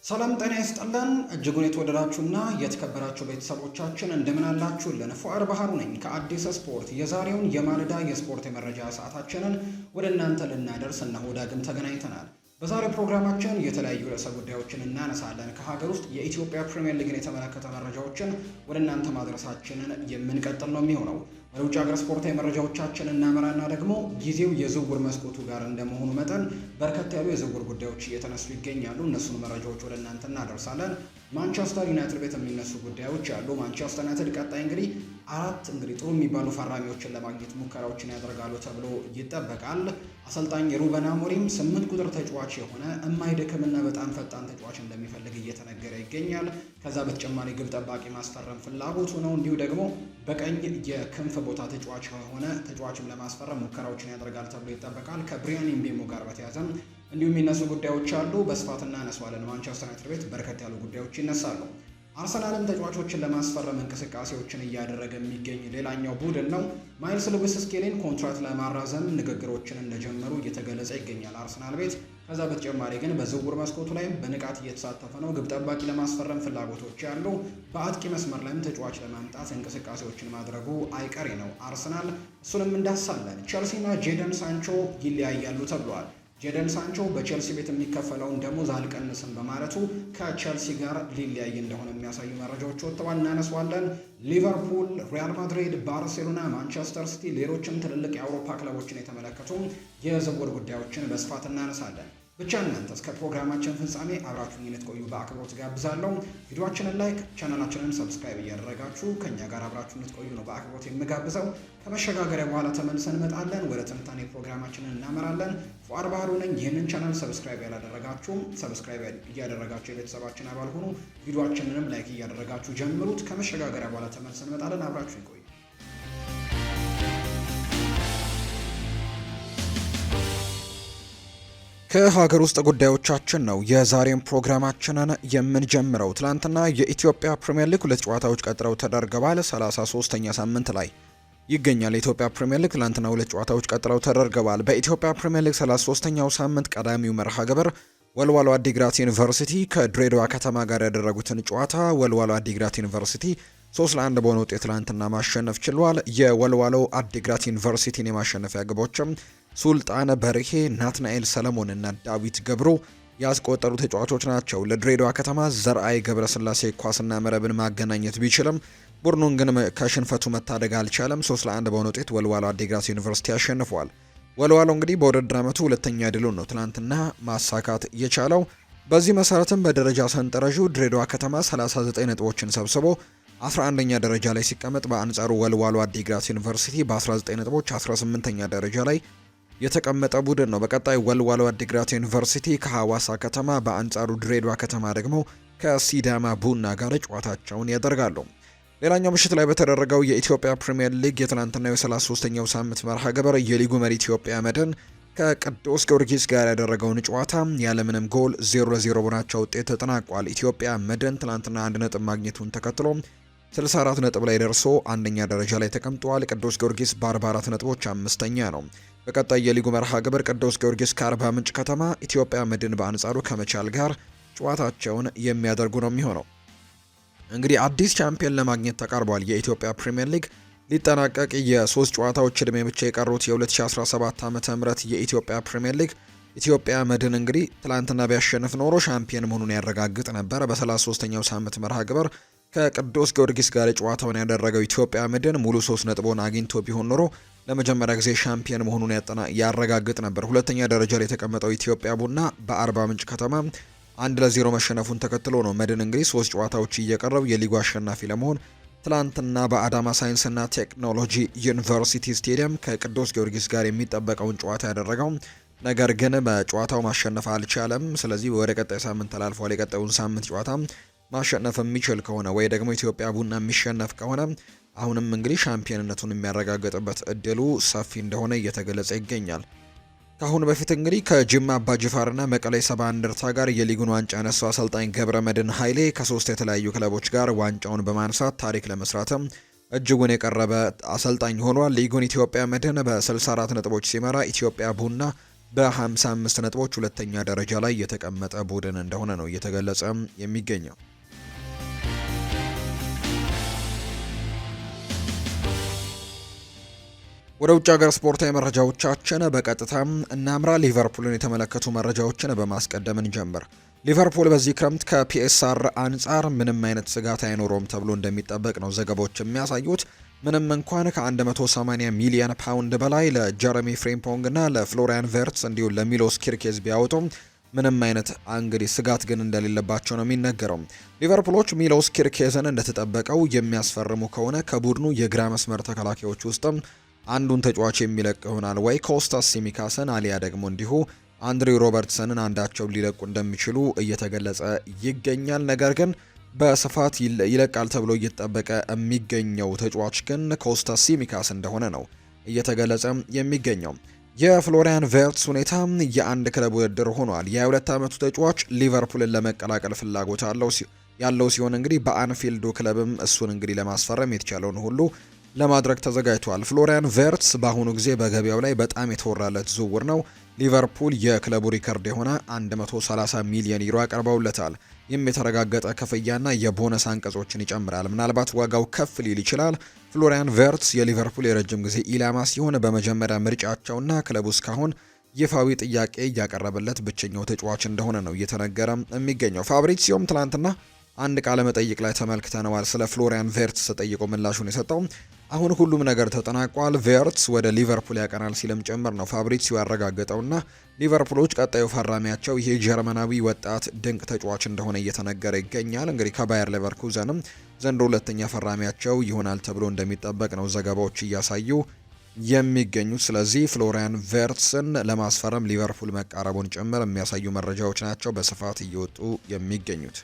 ሰላም ጤና ይስጥልን እጅጉን የተወደዳችሁና የተከበራችሁ ቤተሰቦቻችን እንደምን አላችሁልን? ፉአድ ባህሩ ነኝ ከአዲስ ስፖርት። የዛሬውን የማለዳ የስፖርት የመረጃ ሰዓታችንን ወደ እናንተ ልናደርስ እነሆ ዳግም ተገናኝተናል። በዛሬው ፕሮግራማችን የተለያዩ ርዕሰ ጉዳዮችን እናነሳለን። ከሀገር ውስጥ የኢትዮጵያ ፕሪሚየር ሊግን የተመለከተ መረጃዎችን ወደ እናንተ ማድረሳችንን የምንቀጥል ነው የሚሆነው። ወደ ውጭ ሀገር ስፖርታዊ መረጃዎቻችን እናመራና ደግሞ ጊዜው የዝውውር መስኮቱ ጋር እንደመሆኑ መጠን በርከት ያሉ የዝውውር ጉዳዮች እየተነሱ ይገኛሉ። እነሱን መረጃዎች ወደ እናንተ እናደርሳለን። ማንቸስተር ዩናይትድ ቤት የሚነሱ ጉዳዮች አሉ። ማንቸስተር ዩናይትድ ቀጣይ አራት ጥሩ የሚባሉ ፈራሚዎችን ለማግኘት ሙከራዎችን ያደርጋሉ ተብሎ ይጠበቃል። አሰልጣኝ ሩበን አሞሪም 8 ቁጥር ተጫዋች የሆነ የማይደክምና በጣም ፈጣን ተጫዋች እንደሚፈልግ እየተነገረ ይገኛል። ከዛ በተጨማሪ ግብ ጠባቂ ማስፈረም ፍላጎቱ ነው። እንዲሁ ደግሞ በቀኝ የክንፍ ቦታ ተጫዋች የሆነ ተጫዋችም ለማስፈረም ሙከራዎችን ያደርጋል ተብሎ ይጠበቃል። ከብሪያን ኢምቤሞ ጋር በተያያዘም እንዲሁም የሚነሱ ጉዳዮች አሉ። በስፋት እናነሳዋለን። ማንቸስተር ዩናይትድ ቤት በርከት ያሉ ጉዳዮች ይነሳሉ። አርሰናልም ተጫዋቾችን ለማስፈረም እንቅስቃሴዎችን እያደረገ የሚገኝ ሌላኛው ቡድን ነው። ማይልስ ሉዊስ ስኬሊን ኮንትራት ለማራዘም ንግግሮችን እንደጀመሩ እየተገለጸ ይገኛል አርሰናል ቤት። ከዛ በተጨማሪ ግን በዝውውር መስኮቱ ላይም በንቃት እየተሳተፈ ነው። ግብ ጠባቂ ለማስፈረም ፍላጎቶች ያሉ፣ በአጥቂ መስመር ላይም ተጫዋች ለማምጣት እንቅስቃሴዎችን ማድረጉ አይቀሬ ነው አርሰናል። እሱንም እንዳሳለን። ቸልሲና ጄደን ሳንቾ ይለያያሉ ተብሏል። ጄደን ሳንቾ በቼልሲ ቤት የሚከፈለውን ደሞዝ አልቀንስም በማለቱ ከቼልሲ ጋር ሊለያይ እንደሆነ የሚያሳዩ መረጃዎች ወጥተዋል። እናነሷለን። ሊቨርፑል፣ ሪያል ማድሪድ፣ ባርሴሎና፣ ማንቸስተር ሲቲ፣ ሌሎችም ትልልቅ የአውሮፓ ክለቦችን የተመለከቱ የዝውውር ጉዳዮችን በስፋት እናነሳለን። ብቻ እናንተ እስከ ፕሮግራማችን ፍጻሜ አብራችሁን እንድትቆዩ በአክብሮት ጋብዛለሁ። ቪዲዮአችንን ላይክ፣ ቻናላችንን ሰብስክራይብ እያደረጋችሁ ከኛ ጋር አብራችሁን እንድትቆዩ ነው በአክብሮት የምጋብዘው። ከመሸጋገሪያ በኋላ ተመልሰን እንመጣለን። ወደ ትንታኔ ፕሮግራማችንን እናመራለን። ፉአድ ባህሩ ነኝ። ይህንን ቻናል ሰብስክራይብ ያላደረጋችሁ ሰብስክራይብ እያደረጋችሁ የቤተሰባችን አባል ሁኑ። ቪዲዮአችንንም ላይክ እያደረጋችሁ ጀምሩት። ከመሸጋገሪያ በኋላ ተመልሰን እንመጣለን። አብራችሁ ይቆዩ። ከሀገር ውስጥ ጉዳዮቻችን ነው የዛሬን ፕሮግራማችንን የምንጀምረው። ትላንትና የኢትዮጵያ ፕሪሚየር ሊግ ሁለት ጨዋታዎች ቀጥረው ተደርገዋል። 33ኛ ሳምንት ላይ ይገኛል የኢትዮጵያ ፕሪሚየር ሊግ። ትላንትና ሁለት ጨዋታዎች ቀጥረው ተደርገዋል። በኢትዮጵያ ፕሪሚየር ሊግ 33ኛው ሳምንት ቀዳሚው መርሃ ግብር ወልዋሎ አዲግራት ዩኒቨርሲቲ ከድሬዳዋ ከተማ ጋር ያደረጉትን ጨዋታ ወልዋሎ አዲግራት ዩኒቨርሲቲ 3-1 በሆነ ውጤት ትላንትና ማሸነፍ ችሏል። የወልዋሎ አዲግራት ዩኒቨርሲቲን የማሸነፊያ ግቦችም ሱልጣን በርሄ፣ ናትናኤል ሰለሞን እና ዳዊት ገብሩ ያስቆጠሩ ተጫዋቾች ናቸው። ለድሬዳዋ ከተማ ዘርአይ ገብረስላሴ ኳስና መረብን ማገናኘት ቢችልም ቡድኑን ግን ከሽንፈቱ መታደግ አልቻለም። 3-1 በሆነ ውጤት ወልዋሎ አዲግራት ዩኒቨርሲቲ አሸንፏል። ወልዋሎ በውድድር ዓመቱ ሁለተኛ ድሉን ነው ትናንትና ማሳካት የቻለው። በዚህ መሰረትም በደረጃ ሰንጠረዡ ድሬዳዋ ከተማ 39 ነጥቦችን ሰብስቦ 11ኛ ደረጃ ላይ ሲቀመጥ፣ በአንጻሩ ወልዋሎ አዲግራት ዩኒቨርሲቲ በ19 ነጥቦች 18ኛ ደረጃ ላይ የተቀመጠ ቡድን ነው። በቀጣይ ወልዋሎ አዲግራት ዩኒቨርሲቲ ከሐዋሳ ከተማ፣ በአንጻሩ ድሬዳዋ ከተማ ደግሞ ከሲዳማ ቡና ጋር ጨዋታቸውን ያደርጋሉ። ሌላኛው ምሽት ላይ በተደረገው የኢትዮጵያ ፕሪሚየር ሊግ የትናንትናው የ33ኛው ሳምንት መርሃ ግብር የሊጉ መሪ ኢትዮጵያ መድን ከቅዱስ ጊዮርጊስ ጋር ያደረገውን ጨዋታ ያለምንም ጎል 0-0 በሆናቸው ውጤት ተጠናቋል። ኢትዮጵያ መድን ትናንትና 1 ነጥብ ማግኘቱን ተከትሎ 64 ነጥብ ላይ ደርሶ አንደኛ ደረጃ ላይ ተቀምጧል። ቅዱስ ጊዮርጊስ በ44 ነጥቦች አምስተኛ ነው። በቀጣይ የሊጉ መርሃ ግብር ቅዱስ ጊዮርጊስ ከአርባ ምንጭ ከተማ፣ ኢትዮጵያ መድን በአንጻሩ ከመቻል ጋር ጨዋታቸውን የሚያደርጉ ነው የሚሆነው። አዲስ ቻምፒየን ለማግኘት ተቃርቧል። የኢትዮጵያ ፕሪሚየር ሊግ ሊጠናቀቅ የሶስት ጨዋታዎች ዕድሜ ብቻ የቀሩት የ2017 ዓ.ም የኢትዮጵያ ፕሪሚየር ሊግ ኢትዮጵያ መድን ትላንትና ቢያሸንፍ ኖሮ ሻምፒየን መሆኑን ያረጋግጥ ነበር። በ33ኛው ሳምንት መርሃ ግብር ከቅዱስ ጊዮርጊስ ጋር ጨዋታውን ያደረገው ኢትዮጵያ መድን ሙሉ 3 ነጥቦን አግኝቶ ቢሆን ኖሮ ለመጀመሪያ ጊዜ ሻምፒየን መሆኑን ያረጋግጥ ነበር። ሁለተኛ ደረጃ ላይ የተቀመጠው ኢትዮጵያ ቡና በአርባ ምንጭ ከተማ 1-0 መሸነፉን ተከትሎ ነው መድን 3 ጨዋታዎች እየቀረው የሊጉ አሸናፊ ለመሆን ትላንትና በአዳማ ሳይንስና ቴክኖሎጂ ዩኒቨርሲቲ ስቴዲየም ከቅዱስ ጊዮርጊስ ጋር የሚጠበቀውን ጨዋታ ያደረገው፣ ነገር ግን በጨዋታው ማሸነፍ አልቻለም። ስለዚህ ወደ ቀጣይ ሳምንት ተላልፏል። የቀጣዩን ሳምንት ጨዋታ ማሸነፍ የሚችል ከሆነ ወይ ደግሞ ኢትዮጵያ ቡና የሚሸነፍ ከሆነ አሁንም ሻምፒዮንነቱን የሚያረጋግጥበት እድሉ ሰፊ እንደሆነ እየተገለጸ ይገኛል። ከአሁን በፊት ከጅማ አባጅፋርና መቀሌ ሰባ እንደርታ ጋር የሊጉን ዋንጫ ያነሳው አሰልጣኝ ገብረ መድን ኃይሌ ከ3 የተለያዩ ክለቦች ጋር ዋንጫውን በማንሳት ታሪክ ለመስራትም እጅጉን የቀረበ አሰልጣኝ ሆኗል። ሊጉን ኢትዮጵያ መድን በ64 ነጥቦች ሲመራ፣ ኢትዮጵያ ቡና በ55 ነጥቦች ሁለተኛ ደረጃ ላይ የተቀመጠ ቡድን እንደሆነ ነው እየተገለጸ የሚገኘው። ወደ ውጭ ሀገር ስፖርታዊ መረጃዎቻችን በቀጥታ እናምራ። ሊቨርፑልን የተመለከቱ መረጃዎችን በማስቀደም እንጀምር። ሊቨርፑል በዚህ ክረምት ከፒኤስአር አንጻር ምንም አይነት ስጋት አይኖረውም ተብሎ እንደሚጠበቅ ነው ዘገባዎች የሚያሳዩት። ምንም እንኳን ከ180 ሚሊዮን ፓውንድ በላይ ለጀረሚ ፍሬምፖንግ እና ለፍሎሪያን ቨርትስ እንዲሁም ለሚሎስ ኪርኬዝ ቢያወጡም ምንም አይነት እንግዲህ ስጋት ግን እንደሌለባቸው ነው የሚነገረው። ሊቨርፑሎች ሚሎስ ኪርኬዝን እንደተጠበቀው የሚያስፈርሙ ከሆነ ከቡድኑ የግራ መስመር ተከላካዮች ውስጥም አንዱን ተጫዋች የሚለቅ ይሆናል ወይ ኮስታስ ሲሚካስን አሊያ ደግሞ እንዲሁ አንድሪው ሮበርትሰንን አንዳቸው ሊለቁ እንደሚችሉ እየተገለጸ ይገኛል። ነገር ግን በስፋት ይለቃል ተብሎ እየተጠበቀ የሚገኘው ተጫዋች ግን ኮስታስ ሲሚካስ እንደሆነ ነው እየተገለጸ የሚገኘው። የፍሎሪያን ቨርትስ ሁኔታ የአንድ ክለብ ውድድር ሆኗል። የ22 ዓመቱ ተጫዋች ሊቨርፑልን ለመቀላቀል ፍላጎት ያለው ሲሆን እንግዲህ በአንፊልዱ ክለብም እሱን እንግዲህ ለማስፈረም የተቻለውን ሁሉ ለማድረግ ተዘጋጅቷል። ፍሎሪያን ቨርትስ በአሁኑ ጊዜ በገበያው ላይ በጣም የተወራለት ዝውውር ነው። ሊቨርፑል የክለቡ ሪከርድ የሆነ 130 ሚሊዮን ዩሮ አቀርበውለታል። ይህም የተረጋገጠ ክፍያና የቦነስ አንቀጾችን ይጨምራል። ምናልባት ዋጋው ከፍ ሊል ይችላል። ፍሎሪያን ቨርትስ የሊቨርፑል የረጅም ጊዜ ኢላማ ሲሆን በመጀመሪያ ምርጫቸውና ክለቡ እስካሁን ይፋዊ ጥያቄ እያቀረበለት ብቸኛው ተጫዋች እንደሆነ ነው እየተነገረ የሚገኘው። ፋብሪሲዮም ትላንትና አንድ ቃለ መጠይቅ ላይ ተመልክተነዋል። ስለ ፍሎሪያን ቨርትስ ተጠይቆ ምላሹን የሰጠው አሁን ሁሉም ነገር ተጠናቋል፣ ቨርትስ ወደ ሊቨርፑል ያቀናል ሲልም ጭምር ነው ፋብሪሲዮ ያረጋገጠውና ሊቨርፑሎች ቀጣዩ ፈራሚያቸው ይሄ ጀርመናዊ ወጣት ድንቅ ተጫዋች እንደሆነ እየተነገረ ይገኛል። እንግዲህ ከባየር ሌቨርኩዘንም ዘንድሮ ሁለተኛ ፈራሚያቸው ይሆናል ተብሎ እንደሚጠበቅ ነው ዘገባዎች እያሳዩ የሚገኙት። ስለዚህ ፍሎሪያን ቨርትስን ለማስፈረም ሊቨርፑል መቃረቡን ጭምር የሚያሳዩ መረጃዎች ናቸው በስፋት እየወጡ የሚገኙት።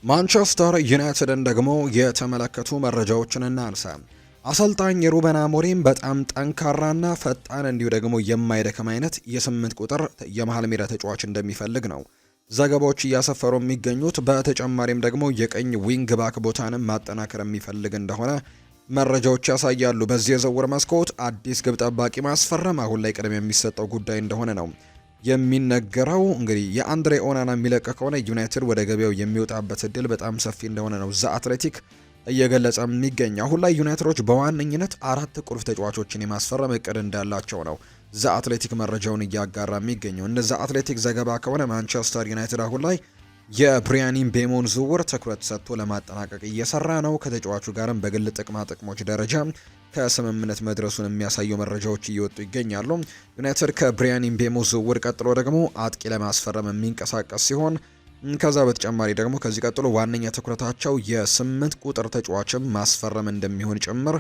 ማንቸስተር ዩናይትድን ደግሞ የተመለከቱ መረጃዎችን እናንሳ። አሰልጣኝ ሩበን አሞሪም በጣም ጠንካራና ፈጣን እንዲሁ ደግሞ የማይደክም አይነት የ8 ቁጥር የመሃል ሜዳ ተጫዋች እንደሚፈልግ ነው ዘገባዎች እያሰፈሩ የሚገኙት። በተጨማሪም ደግሞ የቀኝ ዊንግ ባክ ቦታንም ማጠናከር የሚፈልግ እንደሆነ መረጃዎች ያሳያሉ። በዚህ የዝውውር መስኮት አዲስ ግብ ጠባቂ ማስፈረም አሁን ላይ ቅድሚያ የሚሰጠው ጉዳይ እንደሆነ ነው የሚነገረው። እንግዲህ የአንድሬ ኦናና የሚለቅ ከሆነ ዩናይትድ ወደ ገበያው የሚወጣበት እድል በጣም ሰፊ እንደሆነ ነው ዘ አትሌቲክ እየገለጸ የሚገኝ። አሁን ላይ ዩናይትዶች በዋነኝነት 4 ቁልፍ ተጫዋቾችን የማስፈረም እቅድ እንዳላቸው ነው ዘ አትሌቲክ መረጃውን እያጋራ የሚገኘው። እንደ ዘ አትሌቲክ ዘገባ ከሆነ ማንቸስተር ዩናይትድ አሁን ላይ የብሪያን ምቤሞን ዝውውር ትኩረት ሰጥቶ ለማጠናቀቅ እየሰራ ነው። ከተጫዋቹ ጋርም በግል ጥቅሞች ደረጃ ከስምምነት መድረሱን የሚያሳዩ መረጃዎች እየወጡ ይገኛሉ። ዩናይትድ ከብሪያን ምቤሞ ዝውውር ቀጥሎ ደግሞ አጥቂ ለማስፈረም የሚንቀሳቀስ ሲሆን ከዛ በተጨማሪ ደግሞ ከዚህ ቀጥሎ ዋነኛ ትኩረታቸው የ8 ቁጥር ተጫዋችም ማስፈረም እንደሚሆን ጭምር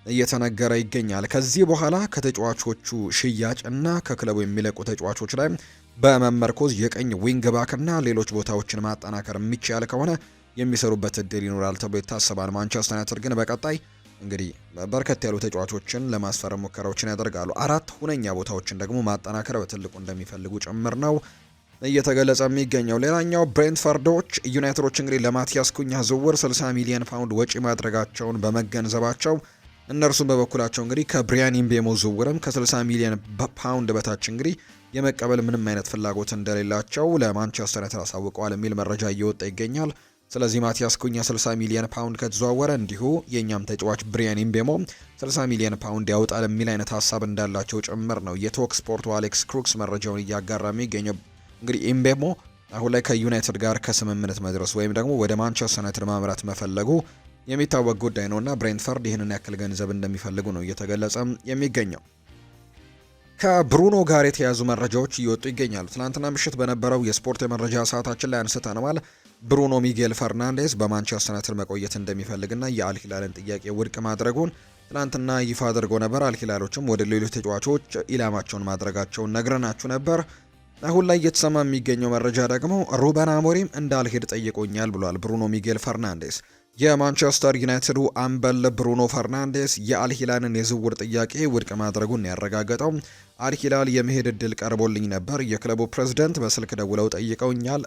እየተነገረ ይገኛል። ከዚህ በኋላ ከተጫዋቾቹ ሽያጭ እና ከክለቡ የሚለቁ ተጫዋቾች ላይ በመመርኮዝ የቀኝ ዊንግ ባክና ሌሎች ቦታዎችን ማጠናከር የሚቻል ከሆነ የሚሰሩበት እድል ይኖራል ተብሎ ይታሰባል። ማንቸስተር ዩናይትድ ግን በቀጣይ እንግዲህ በርከት ያሉ ተጫዋቾችን ለማስፈረም ሙከራዎችን ያደርጋሉ። 4 ሁነኛ ቦታዎችን ደግሞ ማጠናከር በትልቁ እንደሚፈልጉ ጭምር ነው እየተገለጸ የሚገኘው። ሌላኛው ብሬንትፈርዶች ዩናይትዶች እንግዲህ ለማቲያስ ኩኛ ዝውውር 60 ሚሊዮን ፓውንድ ወጪ ማድረጋቸውን በመገንዘባቸው እነርሱም በበኩላቸው እንግዲህ ከብሪያን ምቤሞ ዝውውርም ከ60 ሚሊዮን ፓውንድ በታች እንግዲህ የመቀበል ምንም አይነት ፍላጎት እንደሌላቸው ለማንቸስተር ዩናይትድ አሳውቀዋል የሚል መረጃ እየወጣ ይገኛል። ስለዚህ ማቲያስ ኩኛ 60 ሚሊዮን ፓውንድ ከተዘዋወረ እንዲሁ የኛም ተጫዋች ብሪያን ምቤሞ 60 ሚሊዮን ፓውንድ ያወጣል የሚል አይነት ሀሳብ እንዳላቸው ጭምር ነው የቶክ ስፖርቱ አሌክስ ክሩክስ መረጃውን እያጋራ የሚገኘው። እንግዲህ ምቤሞ አሁን ላይ ከዩናይትድ ጋር ከስምምነት መድረሱ ወይም ደግሞ ወደ ማንቸስተር ዩናይትድ ማምራት መፈለጉ የሚታወቅ ጉዳይ ነውና ብሬንትፈርድ ይህንን ያክል ገንዘብ እንደሚፈልጉ ነው እየተገለጸ የሚገኘው። ከብሩኖ ጋር የተያዙ መረጃዎች እየወጡ ይገኛሉ። ትናንትና ምሽት በነበረው የስፖርት የመረጃ ሰዓታችን ላይ አንስተነዋል። ብሩኖ ሚጌል ፈርናንዴዝ በማንቸስተር ዩናይትድ መቆየት እንደሚፈልግና የአልሂላልን ጥያቄ ውድቅ ማድረጉን ትናንትና ይፋ አድርጎ ነበር። አልሂላሎችም ወደ ሌሎች ተጫዋቾች ኢላማቸውን ማድረጋቸውን ነግረናችሁ ነበር። አሁን ላይ እየተሰማ የሚገኘው መረጃ ደግሞ ሩበን አሞሪም እንዳልሄድ ጠይቆኛል ብሏል ብሩኖ ሚጌል ፈርናንዴዝ። የማንቸስተር ዩናይትዱ አምበል ብሩኖ ፈርናንዴስ የአልሂላልን የዝውውር ጥያቄ ውድቅ ማድረጉን ያረጋገጠው አልሂላል የመሄድ እድል ቀርቦልኝ ነበር፣ የክለቡ ፕሬዝዳንት በስልክ ደውለው ጠይቀውኛል፣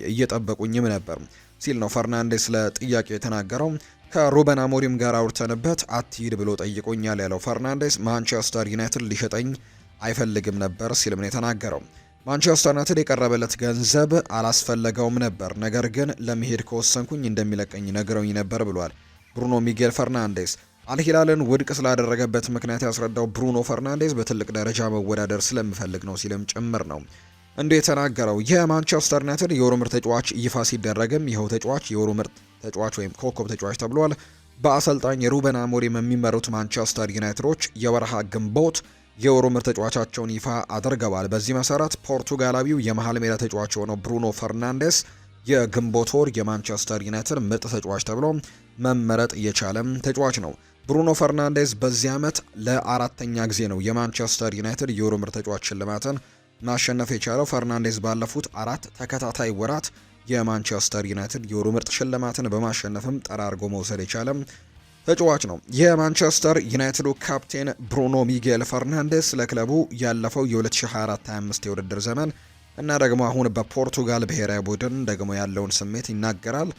እየጠበቁኝም ነበር ሲል ነው ፈርናንዴስ ለጥያቄው የተናገረው። ከሩበን አሞሪም ጋር አውርተንበት አትሂድ ብሎ ጠይቆኛል ያለው ፈርናንዴስ ማንቸስተር ዩናይትድ ሊሸጠኝ አይፈልግም ነበር ሲልም ነው የተናገረው። ማንቸስተር ዩናይትድ የቀረበለት ገንዘብ አላስፈለገውም ነበር፣ ነገር ግን ለመሄድ ከወሰንኩኝ እንደሚለቀኝ ነግረውኝ ነበር ብሏል ብሩኖ ሚጌል ፈርናንዴስ። አልሂላልን ውድቅ ስላደረገበት ምክንያት ያስረዳው ብሩኖ ፈርናንዴስ በትልቅ ደረጃ መወዳደር ስለምፈልግ ነው ሲልም ጭምር ነው እንደ የተናገረው። የማንቸስተር ዩናይትድ የወሩ ምርጥ ተጫዋች ይፋ ሲደረግም ይኸው ተጫዋች የወሩ ምርጥ ተጫዋች ወይም ኮከብ ተጫዋች ተብሏል። በአሰልጣኝ ሩበን አሞሪም የሚመሩት ማንቸስተር ዩናይትዶች የወርሃ ግንቦት የወሩ ምርጥ ተጫዋቻቸውን ይፋ አድርገዋል። በዚህ መሰረት ፖርቱጋላዊው የመሃል ሜዳ ተጫዋች የሆነው ብሩኖ ፈርናንዴስ የግንቦት ወር የማንቸስተር ዩናይትድ ምርጥ ተጫዋች ተብሎ መመረጥ የቻለም ተጫዋች ነው። ብሩኖ ፈርናንዴስ በዚህ ዓመት ለአራተኛ ጊዜ ነው የማንቸስተር ዩናይትድ የወሩ ምርጥ ተጫዋች ሽልማትን ማሸነፍ የቻለው። ፈርናንዴስ ባለፉት 4 ተከታታይ ወራት የማንቸስተር ዩናይትድ የወሩ ምርጥ ሽልማትን በማሸነፍም ጠራርጎ መውሰድ የቻለም ተጫዋች ነው። የማንቸስተር ዩናይትዱ ካፕቴን ብሩኖ ሚጌል ፈርናንዴስ ለክለቡ ያለፈው የ2024-25 የውድድር ዘመን እና ደግሞ አሁን በፖርቱጋል ብሔራዊ ቡድን ደግሞ ያለውን ስሜት ይናገራል።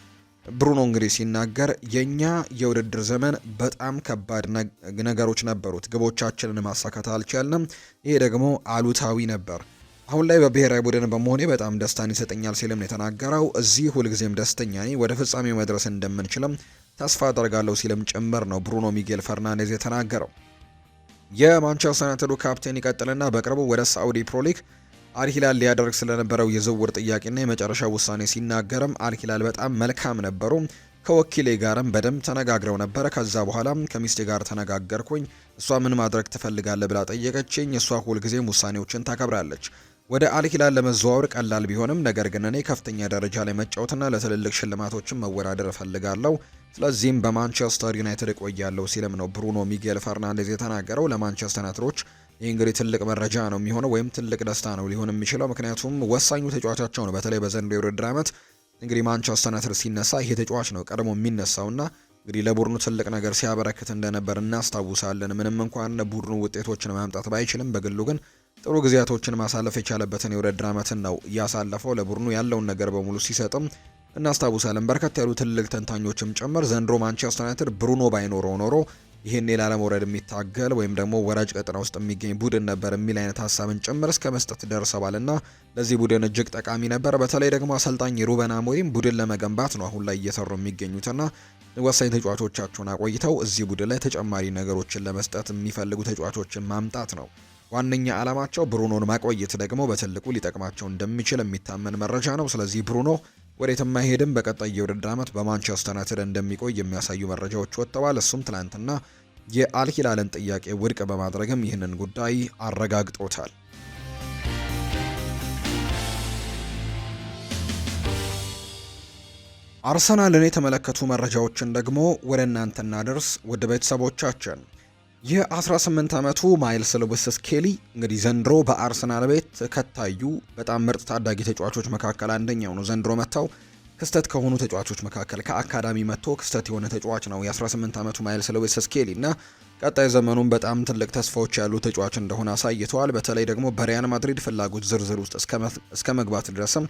ብሩኖ እንግዲህ ሲናገር የኛ የውድድር ዘመን በጣም ከባድ ነገሮች ነበሩት፣ ግቦቻችንን ማሳካት አልቻልንም፣ ይሄ ደግሞ አሉታዊ ነበር። አሁን ላይ በብሔራዊ ቡድን በመሆኔ በጣም ደስታን ይሰጠኛል ሲልም ነው የተናገረው። እዚህ ሁልጊዜም ደስተኛ ነኝ፣ ወደ ፍጻሜው መድረስ እንደምንችልም ተስፋ አደርጋለሁ ሲልም ጭምር ነው ብሩኖ ሚጌል ፈርናንዴዝ የተናገረው። የማንቸስተር ዩናይትዱ ካፕቴን ይቀጥልና በቅርቡ ወደ ሳዑዲ ፕሮ ሊግ አልሂላል ሊያደርግ ስለነበረው የዝውውር ጥያቄና የመጨረሻ ውሳኔ ሲናገርም አልሂላል በጣም መልካም ነበሩ፣ ከወኪሌ ጋርም በደንብ ተነጋግረው ነበረ። ከዛ በኋላ ከሚስቴ ጋር ተነጋገርኩኝ። እሷ ምን ማድረግ ትፈልጋለህ ብላ ጠየቀችኝ። እሷ ሁልጊዜም ውሳኔዎችን ታከብራለች። ወደ አልሂላል ለመዘዋወር ቀላል ቢሆንም ነገር ግን እኔ ከፍተኛ ደረጃ ላይ መጫወትና ለትልልቅ ሽልማቶችን መወዳደር እፈልጋለሁ፣ ስለዚህም በማንቸስተር ዩናይትድ እቆያለሁ ሲልም ነው ብሩኖ ሚጌል ፈርናንዴዝ የተናገረው። ለማንቸስተር ዩናይትዶች ይህ እንግዲህ ትልቅ መረጃ ነው የሚሆነው ወይም ትልቅ ደስታ ነው ሊሆን የሚችለው፣ ምክንያቱም ወሳኙ ተጫዋቻቸው ነው። በተለይ በዘንድሮው የውድድር ዓመት እንግዲህ ማንቸስተር ዩናይትድ ሲነሳ ይሄ ተጫዋች ነው ቀድሞ የሚነሳውና እንግዲህ ለቡድኑ ትልቅ ነገር ሲያበረክት እንደነበር እናስታውሳለን። ምንም እንኳን ቡድኑ ውጤቶችን ማምጣት ባይችልም በግሉ ግን ጥሩ ጊዜያቶችን ማሳለፍ የቻለበትን የውድድር ዓመትን ነው እያሳለፈው። ለቡድኑ ያለውን ነገር በሙሉ ሲሰጥም እናስታውሳለን። በርከት ያሉ ትልቅ ተንታኞችም ጭምር ዘንድሮ ማንቸስተር ዩናይትድ ብሩኖ ባይኖረው ኖሮ ይህን ላለመውረድ የሚታገል ወይም ደግሞ ወራጅ ቀጠና ውስጥ የሚገኝ ቡድን ነበር የሚል አይነት ሀሳብን ጭምር እስከ መስጠት ደርሰዋልና ለዚህ ቡድን እጅግ ጠቃሚ ነበር። በተለይ ደግሞ አሰልጣኝ ሩበን አሞሪም ቡድን ለመገንባት ነው አሁን ላይ እየሰሩ የሚገኙትና ወሳኝ ተጫዋቾቻቸውን አቆይተው እዚህ ቡድን ላይ ተጨማሪ ነገሮችን ለመስጠት የሚፈልጉ ተጫዋቾችን ማምጣት ነው ዋነኛ ዓላማቸው። ብሩኖን ማቆየት ደግሞ በትልቁ ሊጠቅማቸው እንደሚችል የሚታመን መረጃ ነው። ስለዚህ ብሩኖ ወዴትም አይሄድም፣ በቀጣይ የውድድር ዓመት በማንቸስተር ዩናይትድ እንደሚቆይ የሚያሳዩ መረጃዎች ወጥተዋል። እሱም ትላንትና የአልሂላልን ጥያቄ ውድቅ በማድረግም ይህንን ጉዳይ አረጋግጦታል። አርሰናልን የተመለከቱ መረጃዎችን ደግሞ ወደ እናንተ እናደርስ ውድ ቤተሰቦቻችን። የ18 ዓመቱ ማይልስ ሉዊስ ስኬሊ እንግዲህ ዘንድሮ በአርሰናል ቤት ከታዩ በጣም ምርጥ ታዳጊ ተጫዋቾች መካከል አንደኛው ነው። ዘንድሮ መጥተው ክስተት ከሆኑ ተጫዋቾች መካከል ከአካዳሚ መጥቶ ክስተት የሆነ ተጫዋች ነው የ18 ዓመቱ ማይልስ ሉዊስ ስኬሊ እና ቀጣይ ዘመኑን በጣም ትልቅ ተስፋዎች ያሉ ተጫዋች እንደሆነ አሳይተዋል። በተለይ ደግሞ በሪያል ማድሪድ ፍላጎት ዝርዝር ውስጥ እስከ መግባት ድረስም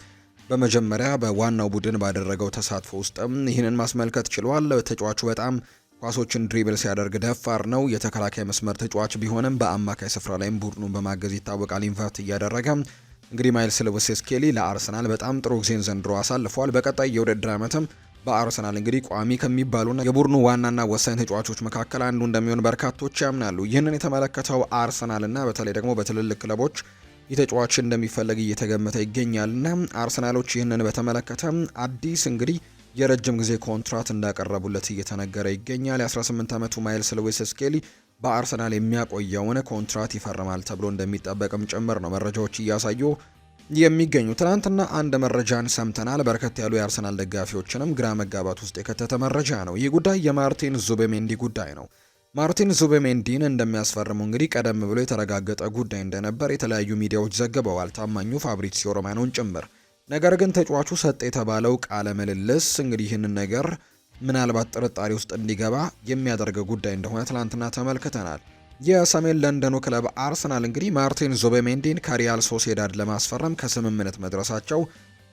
በመጀመሪያ በዋናው ቡድን ባደረገው ተሳትፎ ውስጥም ይህንን ማስመልከት ችሏል። ተጫዋቹ በጣም ኳሶችን ድሪብል ሲያደርግ ደፋር ነው። የተከላካይ መስመር ተጫዋች ቢሆንም በአማካይ ስፍራ ላይም ቡድኑን በማገዝ ይታወቃል። ኢንቨርት እያደረገ እንግዲህ ማይልስ ሉዊስ ስኬሊ ለአርሰናል በጣም ጥሩ ጊዜን ዘንድሮ አሳልፏል። በቀጣይ የውድድር ዓመትም በአርሰናል እንግዲህ ቋሚ ከሚባሉና የቡድኑ ዋናና ወሳኝ ተጫዋቾች መካከል አንዱ እንደሚሆን በርካቶች ያምናሉ። ይህንን የተመለከተው አርሰናልና በተለይ ደግሞ በትልልቅ ክለቦች የተጫዋች እንደሚፈለግ እየተገመተ ይገኛልና አርሰናሎች ይህንን በተመለከተ አዲስ እንግዲህ የረጅም ጊዜ ኮንትራት እንዳቀረቡለት እየተነገረ ይገኛል። የ18 ዓመቱ ማይልስ ሉዊስ ስኬሊ በአርሰናል የሚያቆየውን ኮንትራት ይፈርማል ተብሎ እንደሚጠበቅም ጭምር ነው መረጃዎች እያሳዩ የሚገኙ። ትናንትና አንድ መረጃን ሰምተናል። በርከት ያሉ የአርሰናል ደጋፊዎችንም ግራ መጋባት ውስጥ የከተተ መረጃ ነው። ይህ ጉዳይ የማርቲን ዙቤሜንዲ ጉዳይ ነው። ማርቲን ዙቤሜንዲን እንደሚያስፈርሙ እንግዲህ ቀደም ብሎ የተረጋገጠ ጉዳይ እንደነበር የተለያዩ ሚዲያዎች ዘግበዋል፣ ታማኙ ፋብሪዚዮ ሮማኖን ጭምር። ነገር ግን ተጫዋቹ ሰጠ የተባለው ቃለ ምልልስ እንግዲህ ይህንን ነገር ምናልባት ጥርጣሬ ውስጥ እንዲገባ የሚያደርገው ጉዳይ እንደሆነ ትላንትና ተመልክተናል። የሰሜን ለንደኑ ክለብ አርሰናል እንግዲህ ማርቲን ዙቤሜንዲን ከሪያል ሶሴዳድ ለማስፈረም ከስምምነት መድረሳቸው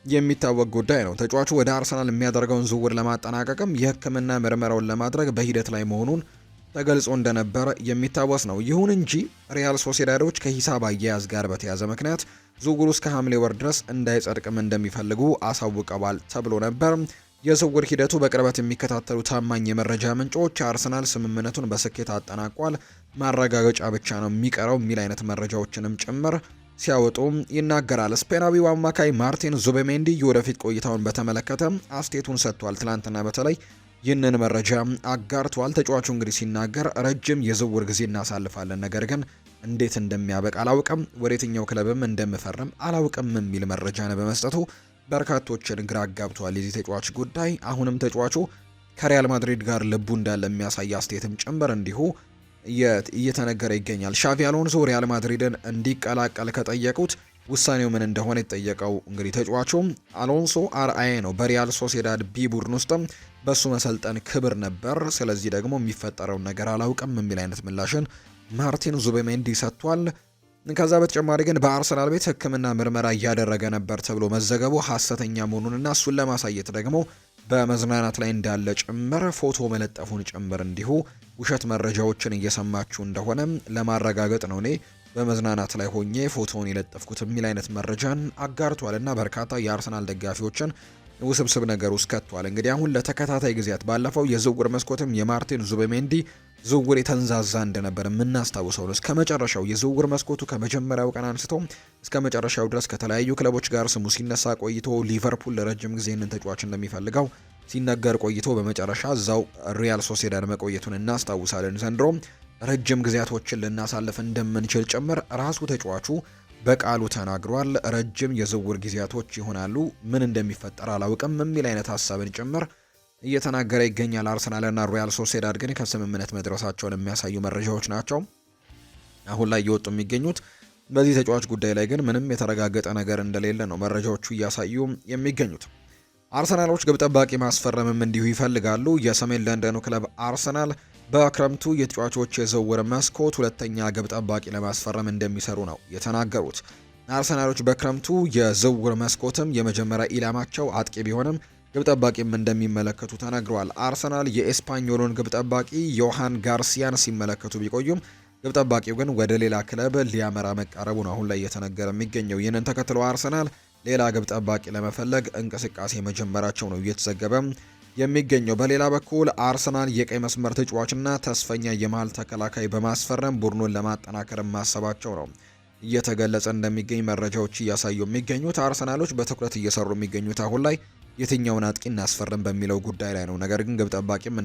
የሚታወቅ ጉዳይ ነው። ተጫዋቹ ወደ አርሰናል የሚያደርገውን ዝውውር ለማጠናቀቅም የሕክምና ምርመራውን ለማድረግ በሂደት ላይ መሆኑን ተገልጾ እንደነበር የሚታወስ ነው። ይሁን እንጂ ሪያል ሶሴዳዶች ከሂሳብ አያያዝ ጋር በተያዘ ምክንያት ዝውውሩ እስከ ሐምሌ ወር ድረስ እንዳይጸድቅም እንደሚፈልጉ አሳውቀዋል ተብሎ ነበር። የዝውውር ሂደቱ በቅርበት የሚከታተሉ ታማኝ የመረጃ ምንጮች አርሰናል ስምምነቱን በስኬት አጠናቋል፣ ማረጋገጫ ብቻ ነው የሚቀረው የሚል አይነት መረጃዎችንም ጭምር ሲያወጡ ይናገራል። ስፔናዊው አማካይ ማርቲን ዙቤሜንዲ የወደፊት ቆይታውን በተመለከተ አስተያየቱን ሰጥቷል። ትላንትና በተለይ ይህንን መረጃ አጋርቷል። ተጫዋቹ እንግዲህ ሲናገር ረጅም የዝውውር ጊዜ እናሳልፋለን፣ ነገር ግን እንዴት እንደሚያበቃ አላውቅም፣ ወደ የትኛው ክለብም እንደምፈርም አላውቅም የሚል መረጃን በመስጠቱ በርካቶችን ግራ አጋብቷል። የዚህ ተጫዋች ጉዳይ አሁንም ተጫዋቹ ከሪያል ማድሪድ ጋር ልቡ እንዳለ የሚያሳይ አስተያየትም ጭምር እንዲሁ እየተነገረ ይገኛል። ሻቪ አሎንሶ ሪያል ማድሪድን እንዲቀላቀል ከጠየቁት ውሳኔው ምን እንደሆነ የተጠየቀው እንግዲህ ተጫዋቹ አሎንሶ አርአዬ ነው፣ በሪያል ሶሴዳድ ቢ ቡድን ውስጥም በሱ መሰልጠን ክብር ነበር፣ ስለዚህ ደግሞ የሚፈጠረውን ነገር አላውቅም የሚል አይነት ምላሽን ማርቲን ዙቤሜንዲ ሰጥቷል። ከዛ በተጨማሪ ግን በአርሰናል ቤት ሕክምና ምርመራ እያደረገ ነበር ተብሎ መዘገቡ ሐሰተኛ መሆኑንና እሱን ለማሳየት ደግሞ በመዝናናት ላይ እንዳለ ጭምር ፎቶ መለጠፉን ጭምር እንዲሁ ውሸት መረጃዎችን እየሰማችሁ እንደሆነ ለማረጋገጥ ነው እኔ በመዝናናት ላይ ሆኜ ፎቶውን የለጠፍኩት የሚል አይነት መረጃን አጋርቷልና በርካታ የአርሰናል ደጋፊዎችን ውስብስብ ነገር ውስጥ ከቷል። እንግዲህ አሁን ለተከታታይ ጊዜያት ባለፈው የዝውውር መስኮትም የማርቲን ዙቤሜንዲ ዝውውር የተንዛዛ እንደነበር የምናስታውሰው ነው። እስከ መጨረሻው የዝውውር መስኮቱ ከመጀመሪያው ቀን አንስቶ እስከ መጨረሻው ድረስ ከተለያዩ ክለቦች ጋር ስሙ ሲነሳ ቆይቶ ሊቨርፑል ለረጅም ጊዜ ይህንን ተጫዋች እንደሚፈልገው ሲነገር ቆይቶ በመጨረሻ እዛው ሪያል ሶሴዳድ መቆየቱን እናስታውሳለን። ዘንድሮ ረጅም ጊዜያቶችን ልናሳልፍ እንደምንችል ጭምር ራሱ ተጫዋቹ በቃሉ ተናግሯል። ረጅም የዝውውር ጊዜያቶች ይሆናሉ፣ ምን እንደሚፈጠር አላውቅም የሚል አይነት ሀሳብን ጭምር እየተናገረ ይገኛል። አርሰናልና ሪያል ሶሴዳድ ግን ከስምምነት መድረሳቸውን የሚያሳዩ መረጃዎች ናቸው አሁን ላይ እየወጡ የሚገኙት። በዚህ ተጫዋች ጉዳይ ላይ ግን ምንም የተረጋገጠ ነገር እንደሌለ ነው መረጃዎቹ እያሳዩ የሚገኙት። አርሰናሎች ግብ ጠባቂ ማስፈረምም እንዲሁ ይፈልጋሉ። የሰሜን ለንደኑ ክለብ አርሰናል በክረምቱ የተጫዋቾች የዝውውር መስኮት ሁለተኛ ግብ ጠባቂ ለማስፈረም እንደሚሰሩ ነው የተናገሩት። አርሰናሎች በክረምቱ የዝውውር መስኮትም የመጀመሪያ ኢላማቸው አጥቂ ቢሆንም ግብ ጠባቂም እንደሚመለከቱ ተናግረዋል። አርሰናል የኤስፓኞሉን ግብ ጠባቂ ዮሃን ጋርሲያን ሲመለከቱ ቢቆዩም ግብ ጠባቂው ግን ወደ ሌላ ክለብ ሊያመራ መቃረቡ ነው አሁን ላይ እየተነገረ የሚገኘው። ይህንን ተከትሎ አርሰናል ሌላ ግብ ጠባቂ ለመፈለግ እንቅስቃሴ መጀመራቸው ነው እየተዘገበ የሚገኘው። በሌላ በኩል አርሰናል የቀይ መስመር ተጫዋችና ተስፈኛ የመሃል ተከላካይ በማስፈረም ቡድኑን ለማጠናከር ማሰባቸው ነው እየተገለጸ እንደሚገኝ መረጃዎች እያሳዩ የሚገኙት። አርሰናሎች በትኩረት እየሰሩ የሚገኙት አሁን ላይ የትኛውን አጥቂ እናስፈርም በሚለው ጉዳይ ላይ ነው። ነገር ግን ግብ ጠባቂም